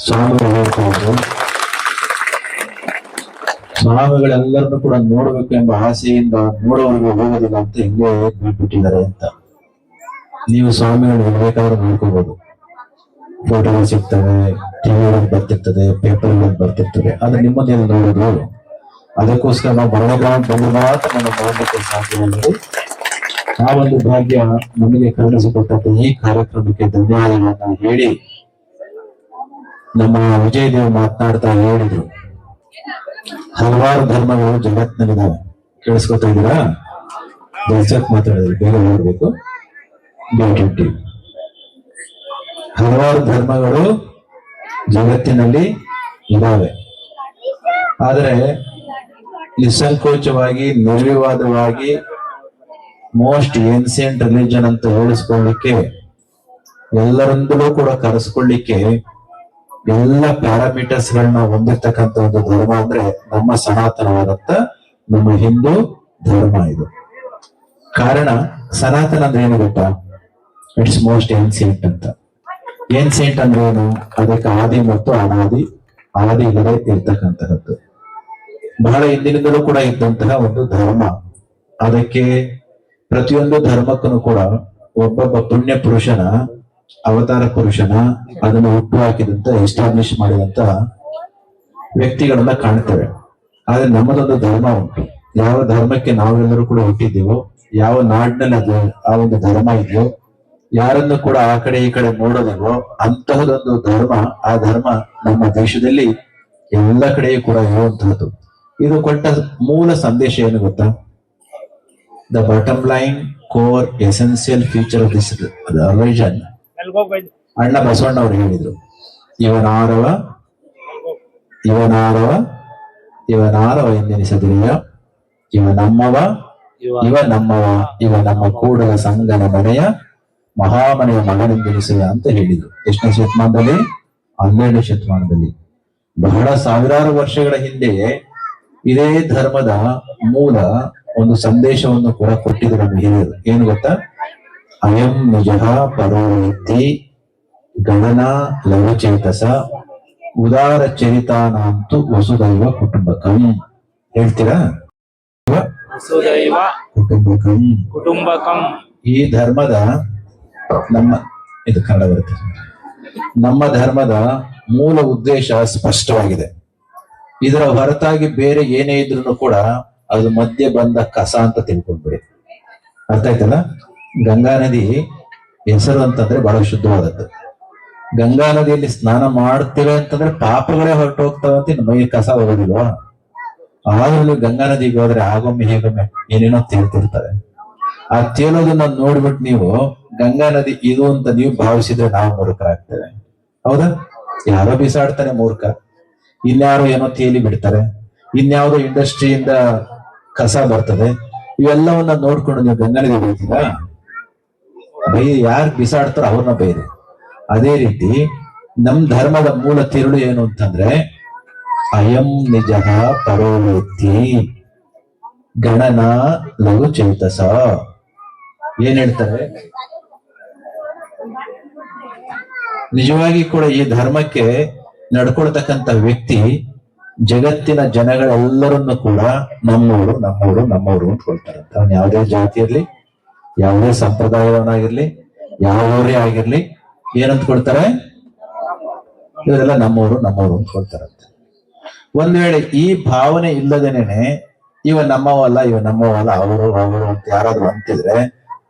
ಸ್ವಾಮಿಗಳು ಹೇಳ್ತಾ ಇದ್ರು, ಸ್ವಾಮಿಗಳೆಲ್ಲರನ್ನು ಕೂಡ ನೋಡ್ಬೇಕು ಎಂಬ ಆಸೆಯಿಂದ ನೋಡೋವರೆಗೂ ಹೋಗೋದಿಲ್ಲ ಅಂತ ಹಿಂಗೆ ಬೀಳ್ಬಿಟ್ಟಿದ್ದಾರೆ ಅಂತ. ನೀವು ಸ್ವಾಮಿಗಳು ಬೇಕಾದ್ರೂ ನೋಡ್ಕೋಬಹುದು, ಫೋಟೋಗಳು ಸಿಗ್ತವೆ, ಟಿವಿ ಬರ್ತಿರ್ತದೆ, ಪೇಪರ್ ಬರ್ತಿರ್ತದೆ, ಆದ್ರೆ ನಿಮ್ಮನ್ನೆಲ್ಲ ನೋಡೋದು. ಅದಕ್ಕೋಸ್ಕರ ನಾವು ಬಂದ ಮಾತ್ರ ನಮ್ಮ ನೋಡ್ಲಿಕ್ಕೆ ಸಾಧ್ಯವಾಗಿದೆ. ಆ ಒಂದು ಭಾಗ್ಯ ನಮಗೆ ಕರುಣಿಸಿಕೊಟ್ಟಂತ ಈ ಕಾರ್ಯಕ್ರಮಕ್ಕೆ ಧನ್ಯವಾದಗಳನ್ನ ಹೇಳಿ, ನಮ್ಮ ವಿಜಯದೇವ್ ಮಾತನಾಡ್ತಾ ಹೇಳಿದ್ರು, ಹಲವಾರು ಧರ್ಮಗಳು ಜಗತ್ತಿನಲ್ಲಿದ್ದಾವೆ. ಕೇಳಿಸ್ಕೊತಾ ಇದ್ದೀರಾ? ಮಾತಾಡಿದ್ರು, ಬೇಗ ನೋಡ್ಬೇಕು. ಹಲವಾರು ಧರ್ಮಗಳು ಜಗತ್ತಿನಲ್ಲಿ ಇದ್ದಾವೆ. ಆದರೆ ನಿಸ್ಸಂಕೋಚವಾಗಿ, ನಿರ್ವಿವಾದವಾಗಿ ಮೋಸ್ಟ್ ಏನ್ಸಿಯಂಟ್ ರಿಲಿಜನ್ ಅಂತ ಹೇಳಿಸ್ಕೊಳ್ಳಿಕ್ಕೆ, ಎಲ್ಲರಿಂದಲೂ ಕೂಡ ಕರೆಸ್ಕೊಳ್ಳಿಕ್ಕೆ ಎಲ್ಲ ಪ್ಯಾರಾಮೀಟರ್ಸ್ ಗಳನ್ನ ಹೊಂದಿರ್ತಕ್ಕಂಥ ಒಂದು ಧರ್ಮ ಅಂದ್ರೆ ನಮ್ಮ ಸನಾತನವಾದಂತ ನಮ್ಮ ಹಿಂದೂ ಧರ್ಮ ಇದು. ಕಾರಣ ಸನಾತನ ಅಂದ್ರೆ ಏನು ಗೊತ್ತಾ? ಇಟ್ಸ್ ಮೋಸ್ಟ್ ಏನ್ಸಿಯಂಟ್ ಅಂತ. ಏನ್ಸಿಯಂಟ್ ಅಂದ್ರೆ ಏನು? ಅದಕ್ಕೆ ಆದಿ ಮತ್ತು ಆದಿ ಇಲ್ಲದೆ ಇರ್ತಕ್ಕಂತಹದ್ದು, ಬಹಳ ಹಿಂದಿನಿಂದಲೂ ಕೂಡ ಇದ್ದಂತಹ ಒಂದು ಧರ್ಮ. ಅದಕ್ಕೆ ಪ್ರತಿಯೊಂದು ಧರ್ಮಕ್ಕೂ ಕೂಡ ಒಬ್ಬೊಬ್ಬ ಪುಣ್ಯ ಪುರುಷನ, ಅವತಾರ ಪುರುಷನ, ಅದನ್ನು ಹುಟ್ಟು ಹಾಕಿದಂತ, ಎಸ್ಟಾಬ್ಲಿಷ್ ಮಾಡಿದಂತ ವ್ಯಕ್ತಿಗಳನ್ನ ಕಾಣ್ತೇವೆ. ಆದ್ರೆ ನಮ್ಮದೊಂದು ಧರ್ಮ ಉಂಟು. ಯಾವ ಧರ್ಮಕ್ಕೆ ನಾವೆಲ್ಲರೂ ಕೂಡ ಹುಟ್ಟಿದ್ದೀವೋ, ಯಾವ ನಾಡಿನಲ್ಲಿ ಅದು ಆ ಒಂದು ಧರ್ಮ ಇದೆಯೋ, ಯಾರನ್ನು ಕೂಡ ಆ ಕಡೆ ಈ ಕಡೆ ನೋಡೋದಿಲ್ವೋ ಅಂತಹದೊಂದು ಧರ್ಮ. ಆ ಧರ್ಮ ನಮ್ಮ ದೇಶದಲ್ಲಿ ಎಲ್ಲ ಕಡೆಯೂ ಕೂಡ ಇರುವಂತಹದ್ದು. ಇದು ಕೊಟ್ಟ ಮೂಲ ಸಂದೇಶ ಏನು ಗೊತ್ತಾ? The bottom line, core, essential feature of this religion, ಅಣ್ಣ ಬಸವಣ್ಣ ಅವರು ಹೇಳಿದ್ರು, ಇವನಾರವ ಎಂದೆನಿಸದಿರಿಯ, ಇವ ನಮ್ಮವ, ಇವ ನಮ್ಮ ಕೂಡಲ ಸಂಗನ ಮನೆಯ ಮಹಾಮನೆಯ ಮಗನೆಂದೆನಿಸುವ ಅಂತ ಹೇಳಿದ್ರು. ಎಷ್ಟನೇ ಶತಮಾನದಲ್ಲಿ? 12ನೇ ಶತಮಾನದಲ್ಲಿ. ಬಹಳ ಸಾವಿರಾರು ವರ್ಷಗಳ ಹಿಂದೆ ಇದೇ ಧರ್ಮದ ಮೂಲ ಒಂದು ಸಂದೇಶವನ್ನು ಕೂಡ ಕೊಟ್ಟಿದ್ರು ನಮ್ಮ ಹಿರಿಯರು. ಏನು ಗೊತ್ತಾ? ಅಯಂ ನಿಜಃ ಪರೋಹಿತಿ ಗಣನ ಲವಚೇತಸ ಉದಾರ ಚರಿತಾನಂತು ವಸುದೈವ ಕುಟುಂಬಕಂ. ಹೇಳ್ತೀರಾ? ವಸುದೈವ ಕುಟುಂಬಕಂ. ಈ ಧರ್ಮದ ಇದು ಕನ್ನಡ ಬರುತ್ತೆ. ನಮ್ಮ ಧರ್ಮದ ಮೂಲ ಉದ್ದೇಶ ಸ್ಪಷ್ಟವಾಗಿದೆ. ಇದರ ಹೊರತಾಗಿ ಬೇರೆ ಏನೇ ಇದ್ರೂ ಕೂಡ ಅದು ಮಧ್ಯೆ ಬಂದ ಕಸ ಅಂತ ತಿಳ್ಕೊಂಡ್ಬಿಡಿ. ಅರ್ಥ ಆಯ್ತಲ್ಲ? ಗಂಗಾ ನದಿ ಹೆಸರು ಅಂತಂದ್ರೆ ಬಹಳ ಶುದ್ಧವಾದದ್ದು. ಗಂಗಾ ನದಿಯಲ್ಲಿ ಸ್ನಾನ ಮಾಡ್ತೇವೆ ಅಂತಂದ್ರೆ ಪಾಪಗಳೇ ಹೊರಟು ಹೋಗ್ತಾವಂತ ಮೈ ಕಸ ಹೋಗೋದಿಲ್ವಾ? ಆದ್ರೂ ಗಂಗಾ ನದಿಗೆ ಹೋದ್ರೆ ಆಗೊಮ್ಮೆ ಹೇಗೊಮ್ಮೆ ಏನೇನೋ ತೇಲ್ತಿರ್ತಾರೆ. ಆ ತೇಲೋದನ್ನ ನೋಡ್ಬಿಟ್ಟು ನೀವು ಗಂಗಾ ನದಿ ಇದು ಅಂತ ನೀವು ಭಾವಿಸಿದ್ರೆ ನಾವು ಮೂರ್ಖರಾಗ್ತೇವೆ. ಹೌದಾ? ಯಾರೋ ಬಿಸಾಡ್ತಾನೆ ಮೂರ್ಖ, ಇನ್ಯಾರೋ ಏನೋ ತೇಲಿ ಬಿಡ್ತಾರೆ, ಇನ್ಯಾವುದೋ ಇಂಡಸ್ಟ್ರಿಯಿಂದ ಕಸ ಬರ್ತದೆ. ಇವೆಲ್ಲವನ್ನ ನೋಡ್ಕೊಂಡು ನೀವು ಗಂಗಾ ನದಿ ಬೈತೀರಾ? ಯಾರು ಬಿಸಾಡ್ತಾರೋ ಅವ್ರನ್ನ ಬೈರಿ. ಅದೇ ರೀತಿ ನಮ್ ಧರ್ಮದ ಮೂಲ ತಿರುಳು ಏನು ಅಂತಂದ್ರೆ ಅಯಂ ನಿಜ ಪರೋವೇತ್ತಿ ಗಣನ ಲಘು ಚೇತಸ. ಏನ್ ಹೇಳ್ತಾರೆ? ನಿಜವಾಗಿ ಕೂಡ ಈ ಧರ್ಮಕ್ಕೆ ನಡ್ಕೊಳ್ತಕ್ಕಂಥ ವ್ಯಕ್ತಿ ಜಗತ್ತಿನ ಜನಗಳೆಲ್ಲರನ್ನು ಕೂಡ ನಮ್ಮವರು ನಮ್ಮವರು ನಮ್ಮವರು ಅಂತ ಕೊಡ್ತಾರಂತ. ಅವನು ಯಾವುದೇ ಜಾತಿ ಇರ್ಲಿ, ಯಾವುದೇ ಸಂಪ್ರದಾಯವನ್ನಾಗಿರ್ಲಿ, ಯಾವವರೇ ಆಗಿರ್ಲಿ, ಏನಂತ ಕೊಡ್ತಾರೆ? ಇವರೆಲ್ಲ ನಮ್ಮವರು ನಮ್ಮವರು ಅಂತ ಕೊಡ್ತಾರಂತೆ. ಒಂದ್ ವೇಳೆ ಈ ಭಾವನೆ ಇಲ್ಲದೇನೆ ಇವ ನಮ್ಮವಲ್ಲ ಇವ ನಮ್ಮವಲ್ಲ ಅವರು ಅವರು ಅಂತ ಯಾರಾದ್ರೂ ಅಂತಿದ್ರೆ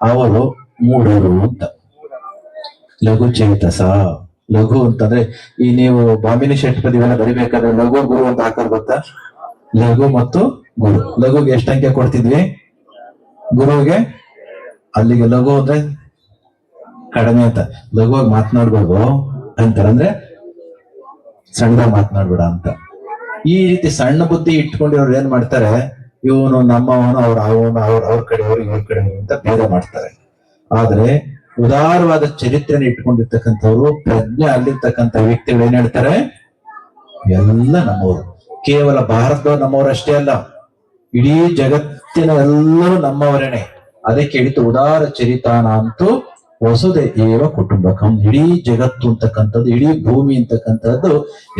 ಅವರು ಮೂಢರು ಅಂತ. ಲಘು ಚೇತಸ. ಲಘು ಅಂತಂದ್ರೆ ಈ ನೀವು ಬಾಮಿನಿ ಷಟ್ಪದಿ ಇವೆಲ್ಲ ಬರಿಬೇಕಾದ್ರೆ ಲಘು ಗುರು ಅಂತ ಹಾಕೋದು ಗೊತ್ತಾ? ಲಘು ಮತ್ತು ಗುರು. ಲಘುಗೆ ಎಷ್ಟು ಅಂಕೆ ಕೊಡ್ತಿದ್ವಿ? ಗುರುವಿಗೆ ಅಲ್ಲಿಗೆ ಲಘು ಅಂದ್ರೆ ಕಡಿಮೆ ಅಂತ. ಲಘುವಾಗಿ ಮಾತನಾಡ್ಬೇಕು ಅಂತಾರಂದ್ರೆ ಸಣ್ಣದಾಗಿ ಮಾತನಾಡ್ಬೇಡ ಅಂತ. ಈ ರೀತಿ ಸಣ್ಣ ಬುದ್ಧಿ ಇಟ್ಕೊಂಡಿರೋರು ಏನ್ ಮಾಡ್ತಾರೆ? ಇವನು ನಮ್ಮವನು, ಅವನು ಅವ್ರ ಕಡೆಯವರು ಇವ್ರ ಕಡೆಯವರು ಅಂತ ಭೇದ ಮಾಡ್ತಾರೆ. ಆದ್ರೆ ಉದಾರವಾದ ಚರಿತ್ರೆನ ಇಟ್ಕೊಂಡಿರ್ತಕ್ಕಂಥವ್ರು, ಪ್ರಜ್ಞೆ ಅಲ್ಲಿರ್ತಕ್ಕಂಥ ವ್ಯಕ್ತಿಗಳು ಏನ್ ಹೇಳ್ತಾರೆ? ಎಲ್ಲ ನಮ್ಮವರು. ಕೇವಲ ಭಾರತದವ್ರು ನಮ್ಮವರಷ್ಟೇ ಅಲ್ಲ, ಇಡೀ ಜಗತ್ತಿನ ಎಲ್ಲರೂ ನಮ್ಮವರೇನೆ. ಅದಕ್ಕೆ ಹೇಳಿತು ಉದಾರ ಚರಿತಾನ ಅಂತೂ ವಸುದೆ ಏವ ಕುಟುಂಬಕಂ. ಇಡೀ ಜಗತ್ತು ಅಂತಕ್ಕಂಥದ್ದು, ಇಡೀ ಭೂಮಿ ಅಂತಕ್ಕಂಥದ್ದು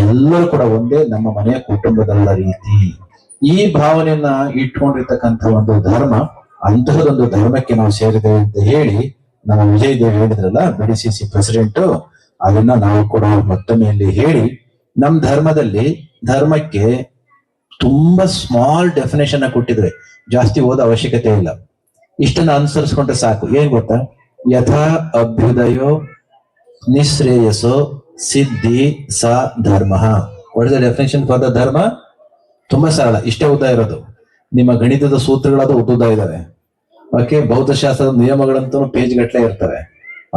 ಎಲ್ಲರೂ ಕೂಡ ಒಂದೇ ನಮ್ಮ ಮನೆಯ ಕುಟುಂಬದಲ್ಲ ರೀತಿ. ಈ ಭಾವನೆಯನ್ನ ಇಟ್ಕೊಂಡಿರ್ತಕ್ಕಂಥ ಒಂದು ಧರ್ಮ, ಅಂತಹದೊಂದು ಧರ್ಮಕ್ಕೆ ನಾವು ಸೇರಿದ್ದೇವೆ ಅಂತ ಹೇಳಿ ನಮ್ಮ ವಿಜಯ್ ದೇವ್ ಹೇಳಿದ್ರಲ್ಲ, BDCC ಪ್ರೆಸಿಡೆಂಟ್, ಅದನ್ನ ನಾವು ಕೂಡ ಮತ್ತೊಮ್ಮೆ ಇಲ್ಲಿ ಹೇಳಿ, ನಮ್ ಧರ್ಮದಲ್ಲಿ ಧರ್ಮಕ್ಕೆ ತುಂಬಾ ಸ್ಮಾಲ್ ಡೆಫಿನೇಷನ್ ಕೊಟ್ಟಿದ್ರೆ, ಜಾಸ್ತಿ ಓದೋ ಅವಶ್ಯಕತೆ ಇಲ್ಲ. ಇಷ್ಟನ್ನ ಅನುಸರಿಸ್ಕೊಂಡ್ರೆ ಸಾಕು. ಏನ್ ಗೊತ್ತಾ? ಯಥಾ ಅಭ್ಯುದಯೋ ನಿಶ್ರೇಯಸೋ ಸಿದ್ಧಿ ಸ ಧರ್ಮ. What is the definition for the ಧರ್ಮ? ತುಂಬಾ ಸರಳ, ಇಷ್ಟೇ ಉದ್ದ ಇರೋದು. ನಿಮ್ಮ ಗಣಿತದ ಸೂತ್ರಗಳಾದ ಉದ್ದ ಇದಾವೆ. ಓಕೆ, ಭೌತಶಾಸ್ತ್ರದ ನಿಯಮಗಳಂತೂ ಪೇಜ್ ಗಟ್ಟಲೆ ಇರ್ತವೆ.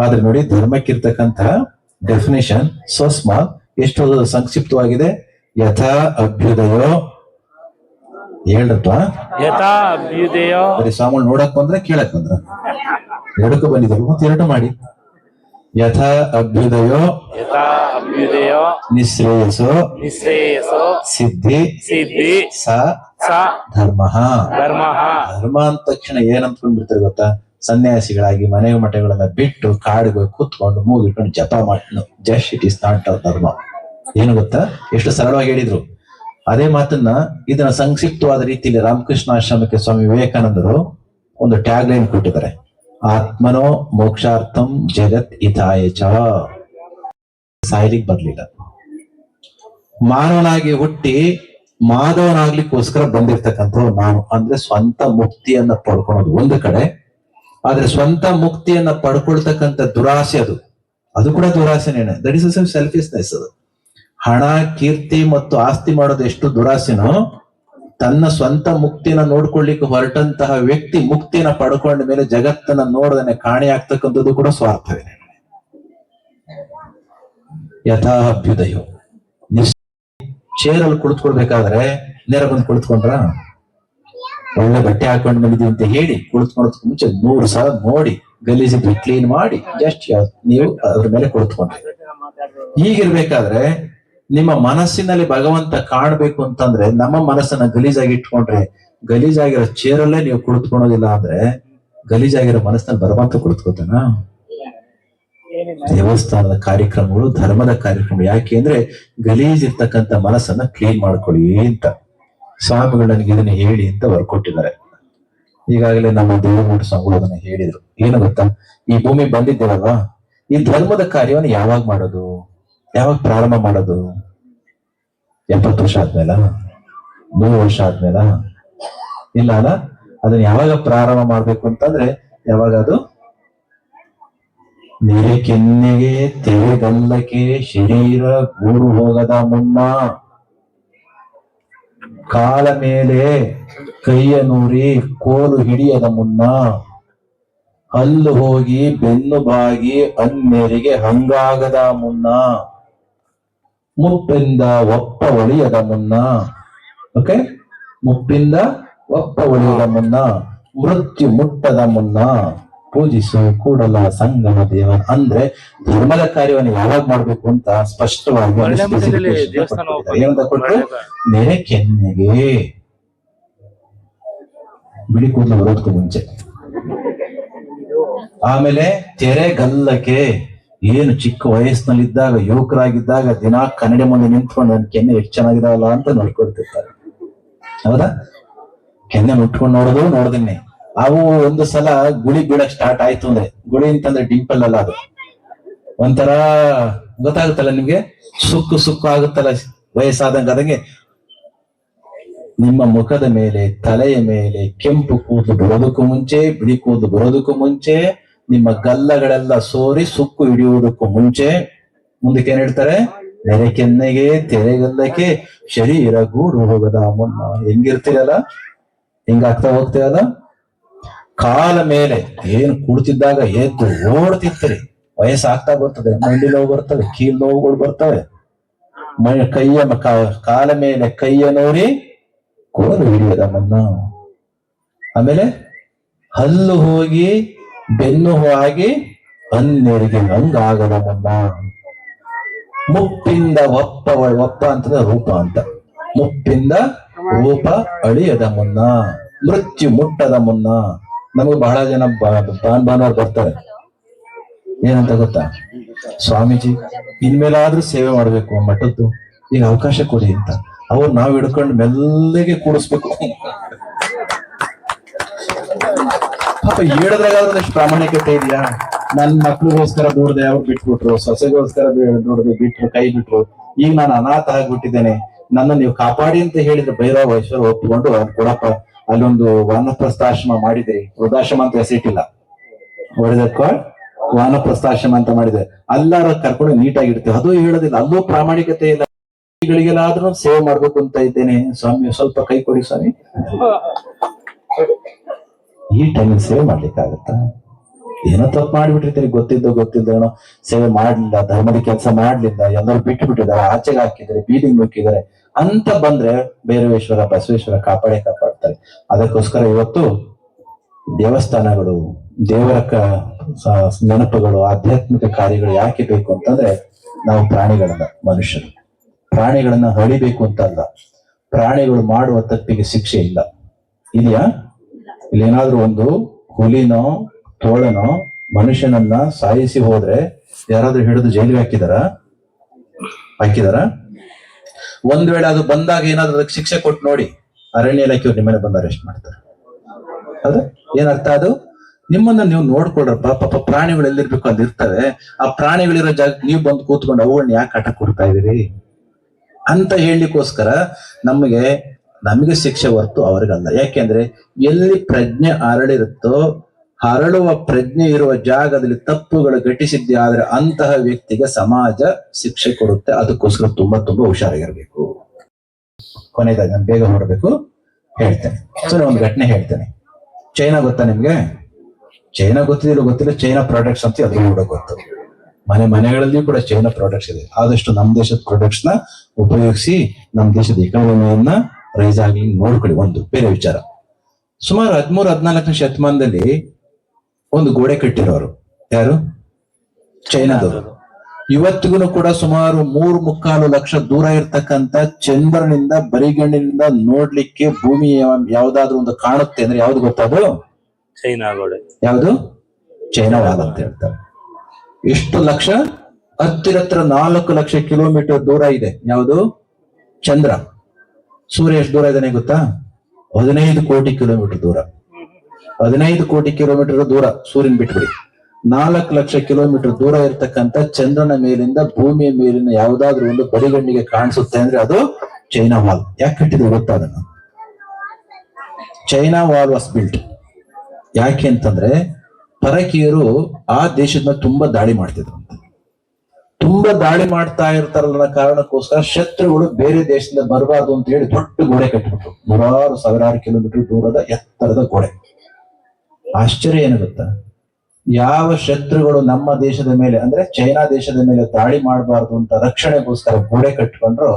ಆದ್ರೆ ನೋಡಿ, ಧರ್ಮಕ್ಕಿರ್ತಕ್ಕಂಥ ಡೆಫಿನೇಷನ್ ಸೊ ಸ್ಮಾಲ್, ಎಷ್ಟು ಸಂಕ್ಷಿಪ್ತವಾಗಿದೆ. ಯಥಾ ಅಭ್ಯುದಯೋ, ಹೇಳ್ರಪ್ಪ. ಯಥಾ ಅಭ್ಯುದಯ. ಬರೀ ಸಾಮಾನ್ಯ ನೋಡಕ್ ಬಂದ್ರೆ ಕೇಳಕ್ ಬಂದ್ರ? ಎರಡಕ್ಕೂ ಬಂದಿದ್ರು, ಮತ್ತೆ ಎರಡು ಮಾಡಿ. ಯಥಾ ಅಭ್ಯುದಯೋ ಯಥಾ ಅಭ್ಯುದಯ ನಿಶ್ರೇಯಸೋ ನಿಶ್ರೇಯಸೋ ಸಿದ್ಧಿ ಸಿದ್ಧಿ ಸ ಸ ಧರ್ಮ. ಧರ್ಮ. ಧರ್ಮ ಅಂದ ತಕ್ಷಣ ಏನ್ ಅಂದ್ಕೊಂಡ್ಬಿಡ್ತಾರೆ ಗೊತ್ತಾ? ಸನ್ಯಾಸಿಗಳಾಗಿ ಮನೆ ಮಠಗಳನ್ನ ಬಿಟ್ಟು ಕಾಡಿಗೆ ಕೂತ್ಕೊಂಡು ಮೂಗಿಟ್ಕೊಂಡು ಜಪ ಮಾಡಿ, just it is not hour ಧರ್ಮ. ಏನು ಗೊತ್ತಾ? ಎಷ್ಟು ಸರಳವಾಗಿ ಹೇಳಿದ್ರು. ಅದೇ ಮಾತನ್ನ ಇದನ್ನ ಸಂಕ್ಷಿಪ್ತವಾದ ರೀತಿಯಲ್ಲಿ ರಾಮಕೃಷ್ಣ ಆಶ್ರಮಕ್ಕೆ ಸ್ವಾಮಿ ವಿವೇಕಾನಂದರು ಒಂದು ಟ್ಯಾಗ್ ಲೈನ್ ಕೊಟ್ಟಿದ್ದಾರೆ. ಆತ್ಮನೋ ಮೋಕ್ಷಾರ್ಥಂ ಜಗತ್ ಹಿತಾಯ ಚ. ಸಾಯ್ಲಿಕ್ಕೆ ಬರ್ಲಿಲ್ಲ, ಮಾನವನಾಗಿ ಹುಟ್ಟಿ ಮಾಧವನಾಗ್ಲಿಕ್ಕೋಸ್ಕರ ಬಂದಿರ್ತಕ್ಕಂಥವ್ರು ನಾನು. ಅಂದ್ರೆ ಸ್ವಂತ ಮುಕ್ತಿಯನ್ನ ಪಡ್ಕೊಳೋದು ಒಂದು ಕಡೆ, ಆದ್ರೆ ಸ್ವಂತ ಮುಕ್ತಿಯನ್ನ ಪಡ್ಕೊಳ್ತಕ್ಕಂಥ ದುರಾಸೆ ಅದು ಕೂಡ ದುರಾಸೆನೇನೆ. That is selfishness. ಅದು ಹಣ, ಕೀರ್ತಿ ಮತ್ತು ಆಸ್ತಿ ಮಾಡೋದು ಎಷ್ಟು ದುರಾಸೆನೋ, ತನ್ನ ಸ್ವಂತ ಮುಕ್ತಿಯನ್ನ ನೋಡ್ಕೊಳ್ಳಿಕ್ಕೆ ಹೊರಟಂತಹ ವ್ಯಕ್ತಿ ಮುಕ್ತಿಯನ್ನ ಪಡ್ಕೊಂಡ ಮೇಲೆ ಜಗತ್ತನ್ನ ನೋಡದೇನೆ ಕಾಣೆ ಆಗ್ತಕ್ಕಂಥದ್ದು ಕೂಡ ಸ್ವಾರ್ಥವೇನೆ. ಯಥಾ ಅಭ್ಯುದಯ. ಚೇರಲ್ಲಿ ಕುಳಿತುಕೊಳ್ಬೇಕಾದ್ರೆ ನೇರ ಬಂದು ಕುಳಿತುಕೊಂಡ್ರ, ಒಳ್ಳೆ ಬಟ್ಟೆ ಹಾಕೊಂಡು ಬಂದಿದ್ದೀವಿ ಅಂತ ಹೇಳಿ ಕುಳಿತುಕೊಳ್ಳೋದಕ್ಕೆ ಮುಂಚೆ 100 ಸಲ ನೋಡಿ ಗಲೀಜಿದ್ದು ಕ್ಲೀನ್ ಮಾಡಿ ಜಸ್ಟ್ ನೀವು ಅದ್ರ ಮೇಲೆ ಕುಳಿತುಕೊಂಡ್ರಿ. ಹೀಗಿರ್ಬೇಕಾದ್ರೆ ನಿಮ್ಮ ಮನಸ್ಸಿನಲ್ಲಿ ಭಗವಂತ ಕಾಣ್ಬೇಕು ಅಂತಂದ್ರೆ, ನಮ್ಮ ಮನಸ್ಸನ್ನ ಗಲೀಜಾಗಿ ಇಟ್ಕೊಂಡ್ರೆ, ಗಲೀಜಾಗಿರೋ ಚೇರಲ್ಲೇ ನೀವು ಕುಳಿತುಕೊಳ್ಳೋದಿಲ್ಲ ಅಂದ್ರೆ ಗಲೀಜಾಗಿರೋ ಮನಸ್ಸಲ್ಲಿ ಭಗವಂತ ಕುಳಿತುಕೋತಾನ? ದೇವಸ್ಥಾನದ ಕಾರ್ಯಕ್ರಮಗಳು, ಧರ್ಮದ ಕಾರ್ಯಕ್ರಮ ಯಾಕೆ ಅಂದ್ರೆ ಗಲೀಜಿರ್ತಕ್ಕಂಥ ಮನಸ್ಸನ್ನ ಕ್ಲೀನ್ ಮಾಡ್ಕೊಳ್ಳಿ ಅಂತ ಸ್ವಾಮಿಗಳು ನನಗೆ ಇದನ್ನ ಹೇಳಿ ಅಂತ ಬರ್ಕೊಟ್ಟಿದ್ದಾರೆ. ಈಗಾಗಲೇ ನಮ್ಮ ದೇವಮೂಟ ಸ್ವಾಮಿಗಳು ಅದನ್ನ ಹೇಳಿದ್ರು. ಏನು ಗೊತ್ತಾ? ಈ ಭೂಮಿ ಬಂದಿದ್ದೇವಲ್ವಾ, ಈ ಧರ್ಮದ ಕಾರ್ಯವನ್ನು ಯಾವಾಗ ಮಾಡೋದು, ಯಾವಾಗ ಪ್ರಾರಂಭ ಮಾಡೋದು? 70 ವರ್ಷ ಆದ್ಮೇಲ? 100 ವರ್ಷ ಆದ್ಮೇಲ? ಇಲ್ಲ ಅಲ್ಲ. ಅದನ್ನ ಯಾವಾಗ ಪ್ರಾರಂಭ ಮಾಡ್ಬೇಕು ಅಂತಂದ್ರೆ, ಯಾವಾಗ ಅದು ನೆರೆ ಕೆನ್ನೆಗೆ ತೆರೆಗಲ್ಲಕ್ಕೆ ಶರೀರ ಗೂಡು ಹೋಗದ ಮುನ್ನ, ಕಾಲ ಮೇಲೆ ಕೈಯ ನೂರಿ ಕೋಲು ಹಿಡಿಯದ ಮುನ್ನ, ಹಲ್ಲು ಹೋಗಿ ಬೆನ್ನು ಬಾಗಿ ಅನ್ಯರಿಗೆ ಹಂಗಾಗದ ಮುನ್ನ, ಮುಪ್ಪಿಂದ ಒಪ್ಪ ಒಳಿಯದ ಮುನ್ನ. ಓಕೆ, ಮುಪ್ಪಿಂದ ಒಪ್ಪ ಒಳಿಯದ ಮುನ್ನ, ಮೃತ್ಯು ಮುಟ್ಟದ ಮುನ್ನ, ಪೂಜಿಸು ಕೂಡಲ ಸಂಗಮ ದೇವ ಅಂದ್ರೆ ಧರ್ಮದ ಕಾರ್ಯವನ್ನು ಯಾವಾಗ ಮಾಡ್ಬೇಕು ಅಂತ ಸ್ಪಷ್ಟವಾಗಿ ಒಳ್ಳೆ ಮಟ್ಟದಲ್ಲಿ ದೇವಸ್ಥಾನ ಏನಂತ ಕೊಟ್ಟು ನೆರೆ ಕೆನ್ನೆಗೆ ಬಿಳಿ ಕೂದಲು ಬರೋದಕ್ಕೂ ಮುಂಚೆ, ಆಮೇಲೆ ತೆರೆಗಲ್ಲಕ್ಕೆ ಏನು ಚಿಕ್ಕ ವಯಸ್ಸಿನಲ್ಲಿದ್ದಾಗ ಯುವಕರಾಗಿದ್ದಾಗ ದಿನ ಕನ್ನಡಿ ಮುಂದೆ ನಿಂತ್ಕೊಂಡು ನನ್ ಕೆನ್ನೆ ಎಷ್ಟು ಚೆನ್ನಾಗಿದಾವಲ್ಲ ಅಂತ ನೋಡ್ಕೊಳ್ತಿರ್ತಾರೆ. ಹೌದಾ? ಕೆನ್ನೆ ಮುಟ್ಕೊಂಡು ನೋಡಿದನ್ನೇ ಅವು ಒಂದು ಸಲ ಗುಳಿ ಬೀಳಕ್ ಸ್ಟಾರ್ಟ್ ಆಯ್ತು ಅಂದ್ರೆ, ಗುಳಿ ಅಂತಂದ್ರೆ ಡಿಂಪಲ್ ಅಲ್ಲ, ಅದು ಒಂಥರ ಗೊತ್ತಾಗುತ್ತಲ್ಲ ನಿಮ್ಗೆ, ಸುಕ್ಕು ಆಗುತ್ತಲ್ಲ ವಯಸ್ಸಾದಂಗ. ಅದಂಗೆ ನಿಮ್ಮ ಮುಖದ ಮೇಲೆ, ತಲೆಯ ಮೇಲೆ ಕೆಂಪು ಕೂದಲು ಬರೋದಕ್ಕೂ ಮುಂಚೆ, ಬಿಳಿ ಕೂದಲು ಬರೋದಕ್ಕೂ ಮುಂಚೆ, ನಿಮ್ಮ ಗಲ್ಲಗಳೆಲ್ಲ ಸೋರಿ ಸುಕ್ಕು ಹಿಡಿಯುವುದಕ್ಕೂ ಮುಂಚೆ ಮುಂದಕ್ಕೆ ಏನ್ ಹೇಳ್ತಾರೆ? ನೆರೆ ಕೆನ್ನೆಗೆ ತೆರೆಗಲ್ಲಕ್ಕೆ ಶರೀರ ಗೂಡು ಹೋಗದ ಮುನ್ನ. ಹೆಂಗಿರ್ತೀರಲ್ಲ, ಹಿಂಗಾಗ್ತಾ ಹೋಗ್ತೀರಲ್ಲ. ಕಾಲ ಮೇಲೆ ಏನು ಕೂಡ್ತಿದ್ದಾಗ ಎದ್ದು ಓಡ್ತಿರ್ತೀರಿ, ವಯಸ್ಸಾಗ್ತಾ ಬರ್ತದೆ, ಮಂಡಿ ನೋವು ಬರ್ತವೆ, ಕೀಲ್ ನೋವುಗಳು ಬರ್ತವೆ. ಕಾಲ ಮೇಲೆ ಕೈಯ ನೋಡಿ ಕೋಲು ಹಿಡಿಯದ ಮುನ್ನ. ಆಮೇಲೆ ಹಲ್ಲು ಹೋಗಿ ಬೆನ್ನು ಆಗಿ ಹನ್ನೆರಿಗೆ ಹಂಗಾಗದ ಮುನ್ನ. ಮುಪ್ಪಿಂದ ಒಪ್ಪ ಅಂತಂದ್ರೆ ರೂಪ ಅಂತ, ಮುಪ್ಪಿಂದ ರೂಪ ಅಳಿಯದ ಮುನ್ನ, ಮೃತ್ಯು ಮುಟ್ಟದ ಮುನ್ನ. ನಮಗೆ ಬಹಳ ಜನ ಭಾನುವಾರ ಬರ್ತಾರೆ, ಏನಂತ ಗೊತ್ತಾ? ಸ್ವಾಮೀಜಿ ಇನ್ಮೇಲಾದ್ರೂ ಸೇವೆ ಮಾಡ್ಬೇಕು ಮಠದ್ದು, ಈಗ ಅವಕಾಶ ಕೊಡಿ ಅಂತ. ಅವ್ರು ನಾವ್ ಹಿಡ್ಕೊಂಡು ಮೆಲ್ಲಗೆ ಕೂಡಿಸ್ಬೇಕು. ಪಾಪ ಹೇಳಿದ್ರಾಗಾದ್ರೆ ಎಷ್ಟು ಪ್ರಾಮಾಣಿಕತೆ ಇದೆಯಾ? ನನ್ ಮಕ್ಳಿಗೋಸ್ಕರ ದುಡ್ದೆ, ಅವ್ರು ಬಿಟ್ಬಿಟ್ರು, ಸೊಸೆಗೋಸ್ಕರ ದುಡ್ದು ಬಿಟ್ರು, ಕೈ ಬಿಟ್ರು. ಈಗ ನಾನು ಅನಾಥ ಆಗ್ಬಿಟ್ಟಿದ್ದೇನೆ, ನನ್ನ ನೀವು ಕಾಪಾಡಿ ಅಂತ ಹೇಳಿದ್ರೆ ಭೈರವ ವೈಶ್ವರ ಒಪ್ಪಿಕೊಂಡು ಅವ್ರು ಕೊಡಪ್ಪ ಅಲ್ಲೊಂದು ವಾನಪ್ರಸ್ಥಾಶ್ರಮ ಮಾಡಿದ್ರಿ, ವೃದ್ಧಾಶ್ರಮ ಅಂತ ಹೆಸರಿಟ್ಟಿಲ್ಲ, ಹೊಡೆದಕ್ಕ ವಾನಪ್ರಸ್ಥಾಶ್ರಮ ಅಂತ ಮಾಡಿದೆ. ಎಲ್ಲಾರ ಕರ್ಕೊಂಡು ನೀಟಾಗಿ ಇಡ್ತೇವೆ, ಅದು ಹೇಳೋದಿಲ್ಲ, ಅಲ್ಲೂ ಪ್ರಾಮಾಣಿಕತೆ ಇಲ್ಲ. ಗಳಿಗೆಲ್ಲಾದ್ರೂ ಸೇವೆ ಮಾಡ್ಬೇಕು ಅಂತ ಇದ್ದೇನೆ ಸ್ವಾಮಿ, ಸ್ವಲ್ಪ ಕೈ ಕೊಡಿ ಸ್ವಾಮಿ. ಈ ಟೈಮಿಗೆ ಸೇವೆ ಮಾಡ್ಲಿಕ್ಕಾಗತ್ತಾ? ಏನೋ ತಪ್ಪು ಮಾಡಿಬಿಟ್ಟಿರ್ತೀರಿ, ಗೊತ್ತಿದ್ದೋ ಸೇವೆ ಮಾಡ್ಲಿಲ್ಲ, ಧರ್ಮದ ಕೆಲಸ ಮಾಡ್ಲಿಲ್ಲ, ಎಲ್ಲರೂ ಬಿಟ್ಟು ಬಿಟ್ಟಿದ್ದಾರೆ, ಆಚೆಗೆ ಹಾಕಿದ್ದಾರೆ, ಬೀದಿಗೆ ನುಗ್ಗಿದ್ದಾರೆ ಅಂತ ಬಂದ್ರೆ ಭೈರವೇಶ್ವರ ಬಸವೇಶ್ವರ ಕಾಪಾಡ್ತಾರೆ. ಅದಕ್ಕೋಸ್ಕರ ಇವತ್ತು ದೇವಸ್ಥಾನಗಳು, ದೇವರ ನೆನಪುಗಳು, ಆಧ್ಯಾತ್ಮಿಕ ಕಾರ್ಯಗಳು ಯಾಕೆ ಬೇಕು ಅಂತಂದ್ರೆ, ನಾವು ಪ್ರಾಣಿಗಳನ್ನ, ಮನುಷ್ಯರು ಪ್ರಾಣಿಗಳನ್ನ ಹಳಿಬೇಕು ಅಂತ ಅಲ್ಲ. ಪ್ರಾಣಿಗಳು ಮಾಡುವ ತಪ್ಪಿಗೆ ಶಿಕ್ಷೆ ಇಲ್ಲ. ಇದೆಯಾ? ಇಲ್ಲೇನಾದ್ರೂ ಒಂದು ಹುಲಿನೋ ತೋಳನೋ ಮನುಷ್ಯನನ್ನ ಸಾಯಿಸಿ ಹೋದ್ರೆ ಯಾರಾದ್ರೂ ಹಿಡಿದು ಜೈಲಿಗೆ ಹಾಕಿದಾರ? ಒಂದ್ ವೇಳೆ ಅದು ಬಂದಾಗ ಏನಾದ್ರೂ ಅದಕ್ಕೆ ಶಿಕ್ಷೆ ಕೊಟ್ಟು ನೋಡಿ, ಅರಣ್ಯ ಇಲಾಖೆಯವ್ರು ನಿಮ್ಮನೆ ಬಂದು ಅರೆಸ್ಟ್ ಮಾಡ್ತಾರೆ. ಹೌದಾ? ಏನರ್ಥ ಅದು? ನಿಮ್ಮನ್ನ ನೀವು ನೋಡ್ಕೊಳ್ರಪ್ಪ, ಪಾಪ ಪ್ರಾಣಿಗಳು ಎಲ್ಲಿರ್ಬೇಕು ಅಲ್ಲಿ ಇರ್ತವೆ. ಆ ಪ್ರಾಣಿಗಳಿರೋ ಜಾಗ ನೀವು ಬಂದು ಕೂತ್ಕೊಂಡು ಅವುಗಳನ್ನ ಯಾಕೆ ಆಟ ಕೊಡ್ತಾ ಇದೀರಿ ಅಂತ ಹೇಳಲಿಕ್ಕೋಸ್ಕರ ನಮಗೆ ಶಿಕ್ಷೆ ಹೊರತು ಅವ್ರಿಗಲ್ಲ. ಯಾಕೆಂದ್ರೆ ಎಲ್ಲಿ ಪ್ರಜ್ಞೆ ಅರಳಿರುತ್ತೋ, ಹರಳುವ ಪ್ರಜ್ಞೆ ಇರುವ ಜಾಗದಲ್ಲಿ ತಪ್ಪುಗಳು ಘಟಿಸಿದ್ದೆ ಆದ್ರೆ ಅಂತಹ ವ್ಯಕ್ತಿಗೆ ಸಮಾಜ ಶಿಕ್ಷೆ ಕೊಡುತ್ತೆ. ಅದಕ್ಕೋಸ್ಕರ ತುಂಬಾ ಹುಷಾರಾಗಿರ್ಬೇಕು. ಕೊನೆಯದಾಗಿ ನಾನು ಬೇಗ ಹೊರಬೇಕು ಹೇಳ್ತೇನೆ. ಒಂದು ಘಟನೆ ಹೇಳ್ತೇನೆ. ಚೈನಾ ಗೊತ್ತಾ ನಿಮ್ಗೆ? ಚೈನಾ ಗೊತ್ತಿಲ್ಲ, ಚೈನಾ ಪ್ರಾಡಕ್ಟ್ಸ್ ಅಂತ ಅದ್ರೂ ಕೂಡ ಗೊತ್ತು. ಮನೆಗಳಲ್ಲಿ ಕೂಡ ಚೈನಾ ಪ್ರಾಡಕ್ಟ್ಸ್ ಇದೆ. ಆದಷ್ಟು ನಮ್ಮ ದೇಶದ ಪ್ರಾಡಕ್ಟ್ಸ್ ನ ಉಪಯೋಗಿಸಿ ನಮ್ಮ ದೇಶದ ಇಕಾನಮಿಯನ್ನ ರೈಸ್ ಆಗ್ಲಿ ನೋಡ್ಕೊಳ್ಳಿ. ಒಂದು ಬೇರೆ ವಿಚಾರ, ಸುಮಾರು 13-14ನೇ ಶತಮಾನದಲ್ಲಿ ಒಂದು ಗೋಡೆ ಕಟ್ಟಿರೋರು ಯಾರು? ಚೈನಾದವರು. ಇವತ್ತಿಗೂ ಕೂಡ ಸುಮಾರು 3.25 ಲಕ್ಷ ದೂರ ಇರ್ತಕ್ಕಂಥ ಚಂದ್ರನಿಂದ ಬರಿಗಣ್ಣಿನಿಂದ ನೋಡ್ಲಿಕ್ಕೆ ಭೂಮಿ ಯಾವ್ದಾದ್ರು ಒಂದು ಕಾಣುತ್ತೆ ಅಂದ್ರೆ ಯಾವ್ದು ಗೊತ್ತಾದ್ರು? ಚೈನಾ ಗೋಡೆ. ಯಾವುದು? ಚೈನಾ ವಾಲ್ ಅಂತ ಹೇಳ್ತಾರೆ. ಎಷ್ಟು ಲಕ್ಷ? ಹತ್ತಿರ 4 ಲಕ್ಷ ಕಿಲೋಮೀಟರ್ ದೂರ ಇದೆ. ಯಾವುದು? ಚಂದ್ರ. ಸೂರ್ಯ ಎಷ್ಟು ದೂರ ಇದ್ದಾನೆ ಗೊತ್ತಾ? 15 ಕೋಟಿ ಕಿಲೋಮೀಟರ್ ದೂರ. 15 ಕೋಟಿ ಕಿಲೋಮೀಟರ್ ದೂರ ಸೂರ್ಯನ್ ಬಿಟ್ಬಿಡಿ. 4 ಲಕ್ಷ ಕಿಲೋಮೀಟರ್ ದೂರ ಇರ್ತಕ್ಕಂಥ ಚಂದ್ರನ ಮೇಲಿಂದ ಭೂಮಿಯ ಮೇಲಿನ ಯಾವ್ದಾದ್ರು ಒಂದು ಬರಿಗಣ್ಣಿಗೆ ಕಾಣಿಸುತ್ತೆ ಅಂದ್ರೆ ಅದು ಚೈನಾ ವಾಲ್. ಯಾಕೆ ಕಟ್ಟಿದ್ರು ಗೊತ್ತಾ? ಅದನ್ನು ಚೈನಾ ವಾಲ್ ವಾಸ್ ಬಿಲ್ಟ್. ಯಾಕೆ ಅಂತಂದ್ರೆ ಪರಕೀಯರು ಆ ದೇಶದ ತುಂಬಾ ದಾಳಿ ಮಾಡ್ತಿದ್ರು. ತುಂಬಾ ದಾಳಿ ಮಾಡ್ತಾ ಇರ್ತಾರಲ್ಲ ಕಾರಣಕ್ಕೋಸ್ಕರ ಶತ್ರುಗಳು ಬೇರೆ ದೇಶದಿಂದ ಬರಬಾರ್ದು ಅಂತ ಹೇಳಿ ದೊಡ್ಡ ಗೋಡೆ ಕಟ್ಟಿಬಿಟ್ರು. 100,000 ಕಿಲೋಮೀಟರ್ ದೂರದ ಎತ್ತರದ ಗೋಡೆ. ಆಶ್ಚರ್ಯ ಏನು ಗೊತ್ತಾ? ಯಾವ ಶತ್ರುಗಳು ನಮ್ಮ ದೇಶದ ಮೇಲೆ ಅಂದ್ರೆ ಚೈನಾ ದೇಶದ ಮೇಲೆ ದಾಳಿ ಮಾಡಬಾರ್ದು ಅಂತ ರಕ್ಷಣೆಗೋಸ್ಕರ ಗೋಡೆ ಕಟ್ಟಿಕೊಂಡ್ರು,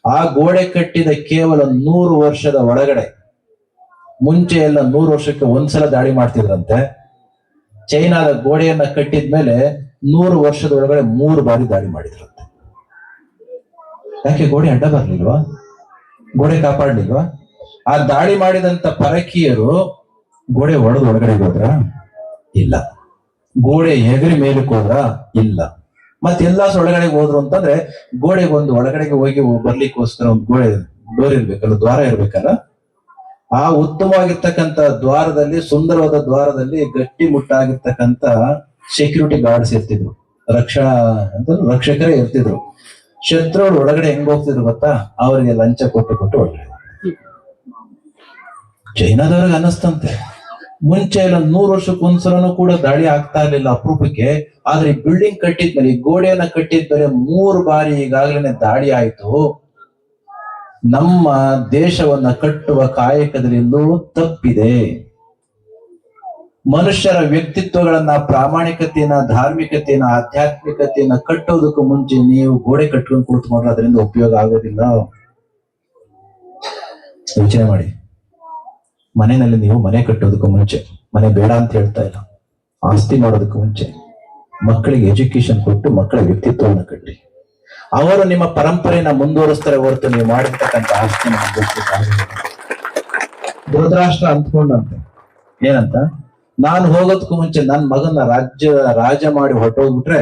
ಆ ಗೋಡೆ ಕಟ್ಟಿದ ಕೇವಲ 100 ವರ್ಷದ ಒಳಗಡೆ, ಮುಂಚೆ ಎಲ್ಲ 100 ವರ್ಷಕ್ಕೆ ಒಂದ್ಸಲ ದಾಳಿ ಮಾಡ್ತಿದ್ರಂತೆ. ಚೈನಾದ ಗೋಡೆಯನ್ನ ಕಟ್ಟಿದ್ಮೇಲೆ 100 ವರ್ಷದ ಒಳಗಡೆ 3 ಬಾರಿ ದಾಳಿ ಮಾಡಿದ್ರಂತೆ. ಯಾಕೆ? ಗೋಡೆ ಅಡ್ಡ ಬರ್ಲಿಲ್ವಾ? ಗೋಡೆ ಕಾಪಾಡ್ಲಿಲ್ವಾ? ಆ ದಾಳಿ ಮಾಡಿದಂತ ಪರಕೀಯರು ಗೋಡೆ ಒಳಗಡೆ ಹೋದ್ರ? ಇಲ್ಲ. ಗೋಡೆ ಎಗರಿ ಮೇಲಕ್ಕೆ ಹೋದ್ರ? ಇಲ್ಲ. ಮತ್ತೆಲ್ಲ ಒಳಗಡೆ ಹೋದ್ರು ಅಂತಂದ್ರೆ ಗೋಡೆಗೆ ಒಂದು ಒಳಗಡೆಗೆ ಹೋಗಿ ಬರ್ಲಿಕ್ಕೋಸ್ಕರ ಒಂದು ಗೋಡೆ ಡೋರ್ ಇರ್ಬೇಕಲ್ಲ, ದ್ವಾರ ಇರ್ಬೇಕಲ್ಲ. ಆ ಉತ್ತಮವಾಗಿರ್ತಕ್ಕಂಥ ದ್ವಾರದಲ್ಲಿ, ಸುಂದರವಾದ ದ್ವಾರದಲ್ಲಿ ಗಟ್ಟಿ ಮುಟ್ಟಾಗಿರ್ತಕ್ಕಂಥ ಸೆಕ್ಯೂರಿಟಿ ಗಾರ್ಡ್ಸ್ ಇರ್ತಿದ್ರು, ರಕ್ಷಕರೇ ಇರ್ತಿದ್ರು. ಶತ್ರುಗಳು ಒಳಗಡೆ ಹೆಂಗ್ ಹೋಗ್ತಿದ್ರು ಗೊತ್ತಾ? ಅವರಿಗೆ ಲಂಚ ಕೊಟ್ಟು ಒಳಗಡೆ. ಚೈನಾದವ್ರಿಗೆ ಅನ್ನಿಸ್ತಂತೆ ಮುಂಚೆ ಎಲ್ಲ 100 ವರ್ಷಕ್ಕೊಂದ್ಸಲನೂ ಕೂಡ ದಾಳಿ ಆಗ್ತಾ ಇರ್ಲಿಲ್ಲ ಅಪರೂಪಕ್ಕೆ. ಆದ್ರೆ ಈ ಬಿಲ್ಡಿಂಗ್ ಕಟ್ಟಿದ್ಮೇಲೆ, ಈ ಗೋಡೆಯನ್ನ ಕಟ್ಟಿದ್ಮೇಲೆ 3 ಬಾರಿ ಈಗಾಗಲೇ ದಾಳಿ ಆಯ್ತು. ನಮ್ಮ ದೇಶವನ್ನ ಕಟ್ಟುವ ಕಾಯಕದಲ್ಲಿ ತಪ್ಪಿದೆ. ಮನುಷ್ಯರ ವ್ಯಕ್ತಿತ್ವಗಳನ್ನ, ಪ್ರಾಮಾಣಿಕತೆಯನ್ನ, ಧಾರ್ಮಿಕತೆಯನ್ನ, ಆಧ್ಯಾತ್ಮಿಕತೆಯನ್ನ ಕಟ್ಟೋದಕ್ಕೂ ಮುಂಚೆ ನೀವು ಗೋಡೆ ಕಟ್ಕೊಂಡು ಕುಳಿತುಕೊಂಡ್ರೆ ಅದರಿಂದ ಉಪಯೋಗ ಆಗೋದಿಲ್ಲ. ಯೋಚನೆ ಮಾಡಿ. ಮನೆಯಲ್ಲಿ ನೀವು ಮನೆ ಕಟ್ಟೋದಕ್ಕೂ ಮುಂಚೆ, ಮನೆ ಬೇಡ ಅಂತ ಹೇಳ್ತಾ ಇಲ್ಲ, ಆಸ್ತಿ ಮಾಡೋದಕ್ಕೂ ಮುಂಚೆ ಮಕ್ಕಳಿಗೆ ಎಜುಕೇಶನ್ ಕೊಟ್ಟು ಮಕ್ಕಳ ವ್ಯಕ್ತಿತ್ವವನ್ನು ಕಟ್ಟಿ. ಅವರು ನಿಮ್ಮ ಪರಂಪರೆಯನ್ನ ಮುಂದುವರಿಸ್ತಾರೆ ಹೊರತು ನೀವು ಮಾಡಿರ್ತಕ್ಕಂಥ ಆಸ್ತಿ. ಧೃತರಾಷ್ಟ್ರ ಅಂದ್ಕೊಂಡಂತೆ ಏನಂತ, ನಾನು ಹೋಗೋದಕ್ಕೂ ಮುಂಚೆ ನನ್ನ ಮಗನ ರಾಜ ಮಾಡಿ ಹೊರಟೋಗ್ಬಿಟ್ರೆ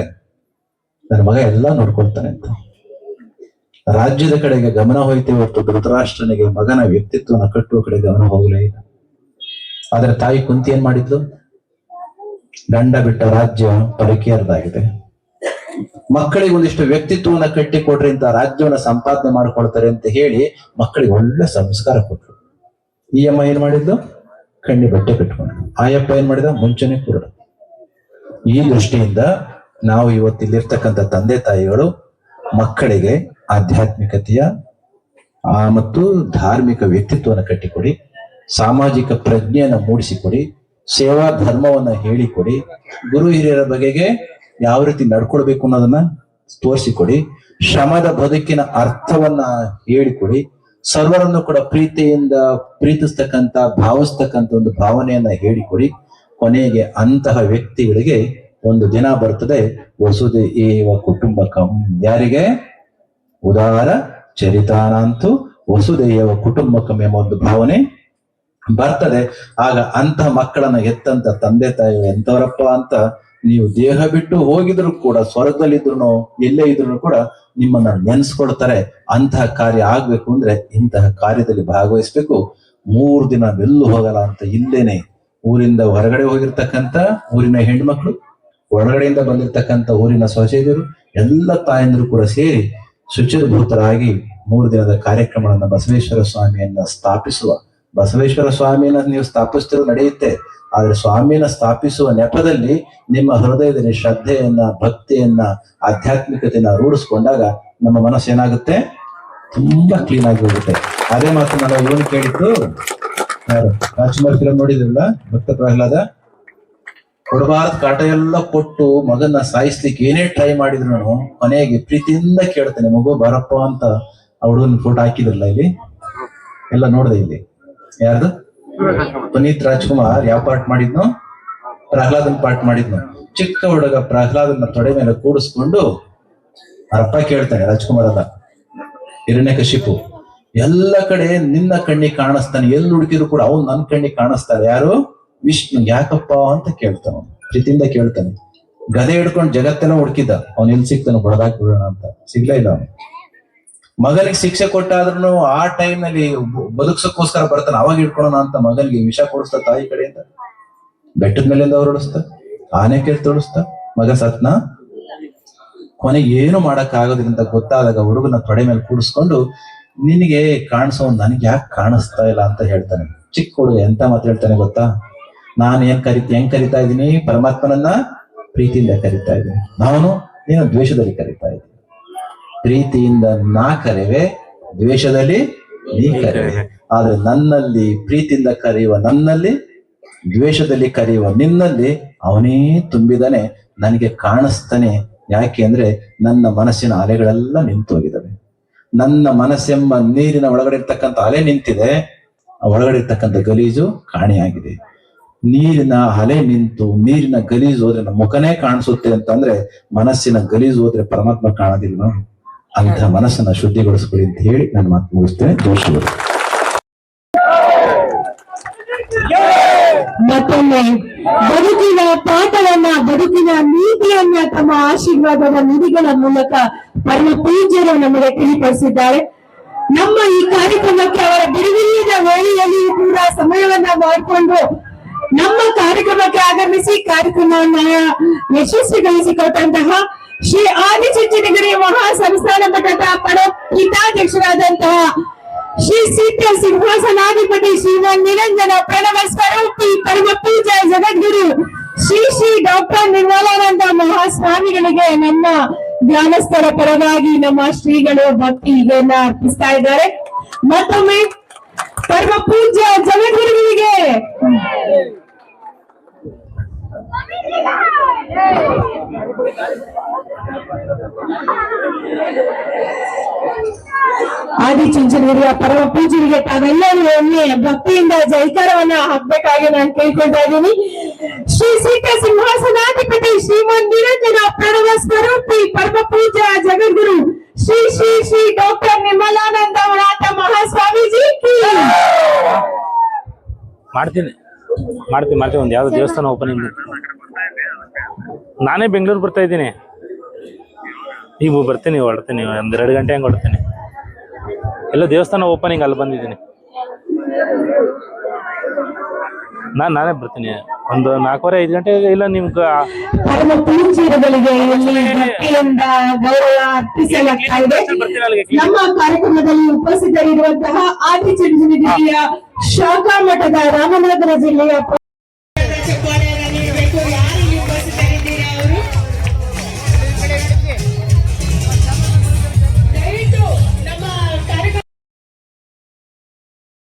ನನ್ನ ಮಗ ಎಲ್ಲ ನೋಡ್ಕೊಳ್ತಾನೆ ಅಂತ. ರಾಜ್ಯದ ಕಡೆಗೆ ಗಮನ ಹೋಯ್ತೇ ಹೊರತು ಧೃತರಾಷ್ಟ್ರನಿಗೆ ಮಗನ ವ್ಯಕ್ತಿತ್ವನ ಕಟ್ಟುವ ಕಡೆ ಗಮನ ಹೋಗಲೇ ಇಲ್ಲ. ಆದ್ರೆ ತಾಯಿ ಕುಂತಿ ಏನ್ ಮಾಡಿದ್ಲು? ಗಂಡ ಬಿಟ್ಟ ರಾಜ್ಯ ಪರಕೀಯರದಾಗಿದೆ, ಮಕ್ಕಳಿಗೆ ಒಂದಿಷ್ಟು ವ್ಯಕ್ತಿತ್ವವನ್ನ ಕಟ್ಟಿ ಕೊಡ್ರಿ ಅಂತ ರಾಜ್ಯವನ್ನ ಸಂಪಾದನೆ ಮಾಡ್ಕೊಳ್ತಾರೆ ಅಂತ ಹೇಳಿ ಮಕ್ಕಳಿಗೆ ಒಳ್ಳೆ ಸಂಸ್ಕಾರ ಕೊಟ್ರು. ಈ ಅಮ್ಮ ಏನ್ ಮಾಡಿದ್ಲು? ಕಣ್ಣಿ ಬಟ್ಟೆ ಕಟ್ಕೊಂಡ್ರು. ಆಯಪ್ಪ ಏನ್ ಮಾಡಿದ? ಮುಂಚೆನೆ ಕುರುಡ. ಈ ದೃಷ್ಟಿಯಿಂದ ನಾವು ಇವತ್ತಿಲ್ಲಿರ್ತಕ್ಕಂಥ ತಂದೆ ತಾಯಿಗಳು ಮಕ್ಕಳಿಗೆ ಆಧ್ಯಾತ್ಮಿಕತೆಯ ಮತ್ತು ಧಾರ್ಮಿಕ ವ್ಯಕ್ತಿತ್ವವನ್ನು ಕಟ್ಟಿಕೊಡಿ, ಸಾಮಾಜಿಕ ಪ್ರಜ್ಞೆಯನ್ನು ಮೂಡಿಸಿಕೊಡಿ, ಸೇವಾ ಧರ್ಮವನ್ನ ಹೇಳಿಕೊಡಿ, ಗುರು ಹಿರಿಯರ ಬಗೆಗೆ ಯಾವ ರೀತಿ ನಡ್ಕೊಳ್ಬೇಕು ಅನ್ನೋದನ್ನ ತೋರಿಸಿಕೊಡಿ, ಶ್ರಮದ ಬದುಕಿನ ಅರ್ಥವನ್ನ ಹೇಳಿಕೊಡಿ, ಸರ್ವರನ್ನು ಕೂಡ ಪ್ರೀತಿಯಿಂದ ಪ್ರೀತಿಸ್ತಕ್ಕಂಥ, ಭಾವಿಸ್ತಕ್ಕಂಥ ಒಂದು ಭಾವನೆಯನ್ನ ಹೇಳಿಕೊಡಿ. ಕೊನೆಗೆ ಅಂತಹ ವ್ಯಕ್ತಿಗಳಿಗೆ ಒಂದು ದಿನ ಬರ್ತದೆ, ವಸುಧೈವ ಕುಟುಂಬಕಂ. ಯಾರಿಗೆ? ಉದಾರ ಚರಿತಾನಂತೂ ವಸುಧೈವ ಕುಟುಂಬಕಂ ಎಂಬ ಒಂದು ಭಾವನೆ ಬರ್ತದೆ. ಆಗ ಅಂತಹ ಮಕ್ಕಳನ್ನ ಎತ್ತಂತ ತಂದೆ ತಾಯಿ ಎಂತವರಪ್ಪ ಅಂತ ನೀವು ದೇಹ ಬಿಟ್ಟು ಹೋಗಿದ್ರು ಕೂಡ, ಸ್ವರ್ಗದಲ್ಲಿದ್ರು ಎಲ್ಲೇ ಇದ್ರು ಕೂಡ ನಿಮ್ಮನ್ನ ನೆನ್ಸ್ಕೊಳ್ತಾರೆ. ಅಂತಹ ಕಾರ್ಯ ಆಗ್ಬೇಕು ಅಂದ್ರೆ ಇಂತಹ ಕಾರ್ಯದಲ್ಲಿ ಭಾಗವಹಿಸ್ಬೇಕು. 3 ದಿನ ಎಲ್ಲೂ ಹೋಗಲ್ಲ ಅಂತ ಇಲ್ಲೇನೆ ಊರಿಂದ ಹೊರಗಡೆ ಹೋಗಿರ್ತಕ್ಕಂಥ ಊರಿನ ಹೆಣ್ಮಕ್ಳು, ಒಳಗಡೆಯಿಂದ ಬಂದಿರ್ತಕ್ಕಂಥ ಊರಿನ ಸೊಸೆಯರು, ಎಲ್ಲ ತಾಯಂದ್ರು ಕೂಡ ಸೇರಿ ಶುಚಿರ್ಭೂತರಾಗಿ 3 ದಿನದ ಕಾರ್ಯಕ್ರಮಗಳನ್ನ ಬಸವೇಶ್ವರ ಸ್ವಾಮಿಯನ್ನ ಸ್ಥಾಪಿಸುವ. ಬಸವೇಶ್ವರ ಸ್ವಾಮಿಯನ್ನ ನೀವು ಸ್ಥಾಪಿಸ್ತಿರೋ ನಡೆಯುತ್ತೆ, ಆದ್ರೆ ಸ್ವಾಮಿಯನ್ನ ಸ್ಥಾಪಿಸುವ ನೆಪದಲ್ಲಿ ನಿಮ್ಮ ಹೃದಯದಲ್ಲಿ ಶ್ರದ್ಧೆಯನ್ನ, ಭಕ್ತಿಯನ್ನ, ಆಧ್ಯಾತ್ಮಿಕತೆಯನ್ನ ರೂಢಿಸ್ಕೊಂಡಾಗ ನಮ್ಮ ಮನಸ್ಸು ಏನಾಗುತ್ತೆ? ತುಂಬಾ ಕ್ಲೀನ್ ಆಗಿ ಹೋಗುತ್ತೆ. ಅದೇ ಮಾತು ನಾನು ಏನು ಕೇಳಿದ್ದು, ರಾಜ್ಕುಮಾರ್ ಫಿಲಂ ನೋಡಿದ್ರಲ್ಲ, ಭಕ್ತ ಪ್ರಹ್ಲಾದ, ಕೊಡಬಾರ್ದು ಕಾಟ ಎಲ್ಲ ಕೊಟ್ಟು ಮಗನ್ನ ಸಾಯಿಸ್ಲಿಕ್ಕೆ ಏನೇ ಟ್ರೈ ಮಾಡಿದ್ರು ಕೊನೆಗೆ ಪ್ರೀತಿಯಿಂದ ಕೇಳ್ತಾನೆ, ಮಗು ಬರಪ್ಪ ಅಂತ. ಆ ಹುಡುಗನ ಫೋಟೋ ಹಾಕಿದ್ರಲ್ಲ ಇಲ್ಲಿ, ಎಲ್ಲ ನೋಡ್ದೆ ಇಲ್ಲಿ. ಯಾರ್ದು? ಪುನೀತ್ ರಾಜ್ಕುಮಾರ್ ಯಾವ ಪಾರ್ಟ್ ಮಾಡಿದ್ನು? ಪ್ರಹ್ಲಾದನ್ ಪಾರ್ಟ್ ಮಾಡಿದ್ನು. ಚಿಕ್ಕ ಹುಡುಗ ಪ್ರಹ್ಲಾದನ ತೊಡೆ ಮೇಲೆ ಕೂಡಿಸ್ಕೊಂಡು ಅವರಪ್ಪ ಕೇಳ್ತಾನೆ, ರಾಜ್ಕುಮಾರ್ ಅಲ್ಲ, ಹಿರಣ್ಯಕಶಿಪು, ಎಲ್ಲ ಕಡೆ ನಿನ್ನ ಕಣ್ಣಿಗೆ ಕಾಣಿಸ್ತಾನೆ, ಎಲ್ಲಿ ಹುಡುಕಿದ್ರು ಕೂಡ ಅವ್ನು ನನ್ನ ಕಣ್ಣಿಗೆ ಕಾಣಿಸ್ತಾರೆ. ಯಾರು? ವಿಷ್ಣು. ಯಾಕಪ್ಪ ಅಂತ ಕೇಳ್ತಾನ, ಪ್ರೀತಿಯಿಂದ ಕೇಳ್ತಾನೆ. ಗದೆ ಹಿಡ್ಕೊಂಡು ಜಗತ್ತೆಲ್ಲ ಹುಡುಕಿದ್ದ, ಅವ್ನು ಎಲ್ಲಿ ಸಿಗ್ತಾನೆ ಬಡದಾಕ್ ಬಿಡೋಣ ಅಂತ, ಸಿಗ್ಲೇ ಇಲ್ಲ ಅವನು. ಮಗನಿಗೆ ಶಿಕ್ಷೆ ಕೊಟ್ಟಾದ್ರೂ ಆ ಟೈಮ್ ನಲ್ಲಿ ಬದುಕ್ಸಕ್ಕೋಸ್ಕರ ಬರ್ತಾನೆ, ಅವಾಗ ಹಿಡ್ಕೊಳ್ಳೋಣ ಅಂತ ಮಗನಿಗೆ ವಿಷ ಕೊಡಿಸ್ತಾ ತಾಯಿ ಕಡೆಯಿಂದ. ಬೆಟ್ಟದ ಮೇಲಿಂದ ಹೊರಡಿಸ್ತಾ, ಆನೆ ಕೇಳಿ ತೊಡಿಸ್ತಾ, ಮಗ ಸತ್ನ. ಕೊನೆಗೆ ಏನು ಮಾಡಕ್ ಆಗೋದಿಲ್ಲ ಅಂತ ಗೊತ್ತಾದಾಗ ಹುಡುಗನ ತೊಡೆ ಮೇಲೆ ಕೂಡಿಸ್ಕೊಂಡು, ನಿನಗೆ ಕಾಣಿಸೋ ನನಗೆ ಯಾಕೆ ಕಾಣಿಸ್ತಾ ಇಲ್ಲ ಅಂತ ಹೇಳ್ತಾನೆ. ಚಿಕ್ಕ ಹುಡುಗ ಎಂತ ಮಾತು ಹೇಳ್ತಾನೆ ಗೊತ್ತಾ? ನಾನು ಹೆಂಗ್ ಕರಿತಾ ಇದ್ದೀನಿ? ಪರಮಾತ್ಮನನ್ನ ಪ್ರೀತಿಯಿಂದ ಕರಿತಾ ಇದ್ದೀನಿ, ನಾನು ನೀನು ದ್ವೇಷದಲ್ಲಿ ಕರಿತಾ ಇದ್ದೀನಿ. ಪ್ರೀತಿಯಿಂದ ನಾ ಕರೆವೆ, ದ್ವೇಷದಲ್ಲಿ ನೀ ಕರೆವೆ. ಆದ್ರೆ ನನ್ನಲ್ಲಿ ಪ್ರೀತಿಯಿಂದ ಕರೆಯುವ ನನ್ನಲ್ಲಿ, ದ್ವೇಷದಲ್ಲಿ ಕರೆಯುವ ನಿನ್ನಲ್ಲಿ ಅವನೇ ತುಂಬಿದಾನೆ, ನನಗೆ ಕಾಣಿಸ್ತಾನೆ. ಯಾಕೆ ಅಂದ್ರೆ ನನ್ನ ಮನಸ್ಸಿನ ಅಲೆಗಳೆಲ್ಲ ನಿಂತು ಹೋಗಿದ್ದಾವೆ. ನನ್ನ ಮನಸ್ಸೆಂಬ ನೀರಿನ ಒಳಗಡೆ ಇರ್ತಕ್ಕಂಥ ಅಲೆ ನಿಂತಿದೆ, ಒಳಗಡೆ ಇರ್ತಕ್ಕಂಥ ಗಲೀಜು ಕಾಣೆಯಾಗಿದೆ. ನೀರಿನ ಅಲೆ ನಿಂತು ನೀರಿನ ಗಲೀಜು ಹೋದ್ರೆ ನಮ್ಮ ಮುಖನೇ ಕಾಣಿಸುತ್ತೆ ಅಂತಂದ್ರೆ ಮನಸ್ಸಿನ ಗಲೀಜು ಹೋದ್ರೆ ಪರಮಾತ್ಮ ಕಾಣೋದಿಲ್ವಾ? ಅಂತ ಮನಸ್ಸನ್ನ ಶುದ್ಧಿಗೊಳಿಸ್ಕೊಳ್ಳಿ ಅಂತ ಹೇಳಿ ನಾನು ಮಾತು ಮುಗಿಸ್ತೇನೆ. ಜೋಶಿಗಳು ಮತ್ತೊಮ್ಮೆ ಬದುಕಿನ ಪಾಠವನ್ನ, ಬದುಕಿನ ನೀತಿಯನ್ನ ತಮ್ಮ ಆಶೀರ್ವಾದದ ನಿಧಿಗಳ ಮೂಲಕ ಪರಮ ಪೂಜ್ಯರು ನಮಗೆ ತಿಳಿಪಡಿಸಿದ್ದಾರೆ. ನಮ್ಮ ಈ ಕಾರ್ಯಕ್ರಮಕ್ಕೆ ಅವರ ಬಿಡುವಿಲ್ಲದ ವೇಳೆಯಲ್ಲಿ ಕೂಡ ಸಮಯವನ್ನ ಮಾಡಿಕೊಂಡು ನಮ್ಮ ಕಾರ್ಯಕ್ರಮಕ್ಕೆ ಆಗಮಿಸಿ ಕಾರ್ಯಕ್ರಮವನ್ನ ಯಶಸ್ವಿಗೊಳಿಸಿಕೊಟ್ಟಂತಹ ಶ್ರೀ ಆದಿಚುಂಚನಗಿರಿ ಮಹಾ ಸಂಸ್ಥಾನ ಮಠದ ಪೀಠಾಧ್ಯಕ್ಷರಾದಂತಹ ಶ್ರೀ ಸಿದ್ಧ ಸಿಂಹಾಸನಾಧಿಪತಿ ಶ್ರೀಮನ್ ನಿರಂಜನ ಪ್ರಣವ ಸ್ವರೂಪಿ ಪರಮ ಪೂಜ್ಯ ಜಗದ್ಗುರು ಶ್ರೀ ಶ್ರೀ ಡಾಕ್ಟರ್ ನಿರ್ಮಲಾನಂದ ಮಹಾಸ್ವಾಮಿಗಳಿಗೆ ನಮ್ಮ ಗ್ರಾಮಸ್ಥರ ಪರವಾಗಿ ನಮ್ಮ ಶ್ರೀಗಳು ಭಕ್ತಿಗೆಯನ್ನ ಅರ್ಪಿಸ್ತಾ ಇದ್ದಾರೆ. ಮತ್ತೊಮ್ಮೆ ಪರಮ ಪೂಜ್ಯ ಜಗದ್ಗುರುವಿಗೆ ಆದಿಚುಂಚನಗಿರಿಯ ಪರಮ ಪೂಜೆಗೆ ತಾವೆಲ್ಲರೂ ಒಮ್ಮೆ ಭಕ್ತಿಯಿಂದ ಜೈಕಾರವನ್ನ ಹಾಕ್ಬೇಕಾಗಿ ನಾನು ಕೇಳ್ಕೊಳ್ತಾ ಇದ್ದೀನಿ. ಶ್ರೀ ಸಿದ್ಧ ಸಿಂಹಾಸನಾಧಿಪತಿ ಶ್ರೀಮನ್ ನಿರಂಜನ ಪ್ರಣವ ಸ್ವರೂಪಿ ಪರಮ ಪೂಜ್ಯ ಜಗದ್ಗುರು ಶ್ರೀ ಶ್ರೀ ಶ್ರೀ ಡಾಕ್ಟರ್ ನಿರ್ಮಲಾನಂದ ಮಹಾಸ್ವಾಮೀಜಿ ಮಾಡ್ತೀನಿ ಒಂದು ಯಾವ್ದೋ ದೇವಸ್ಥಾನ ಓಪನಿಂಗ್. ನಾನೇ ಬೆಂಗಳೂರು ಬರ್ತಾ ಇದ್ದೀನಿ, ಈಗ ಬರ್ತೀನಿ, ಹೊರಡ್ತೀನಿ, 1-2 ಗಂಟೆ ಹಂಗೆ ಹೊರಡ್ತೀನಿ. ಎಲ್ಲ ದೇವಸ್ಥಾನ ಓಪನಿಂಗ್ ಅಲ್ಲಿ ಬಂದಿದ್ದೀನಿ. ನಾನೇ ಬರ್ತೀನಿ ಒಂದು 4:15 ಗಂಟೆಗೆ. ಇಲ್ಲ ನಿಮ್ಗೆ ಪರಮ ಪೂಜ್ಯರುಗಳಿಗೆ ಇಲ್ಲಿ ಭಕ್ತಿಯಿಂದ ಗೌರವ ಅರ್ಪಿಸಲಾಗ್ತಾ ಇದೆ. ನಮ್ಮ ಕಾರ್ಯಕ್ರಮದಲ್ಲಿ ಉಪಸ್ಥಿತರಿರುವಂತಹ ಆದಿಚುಂಚನಗಿರಿಯ ಶಾಖಾ ಮಠದ ರಾಮನಗರ ಜಿಲ್ಲೆಯ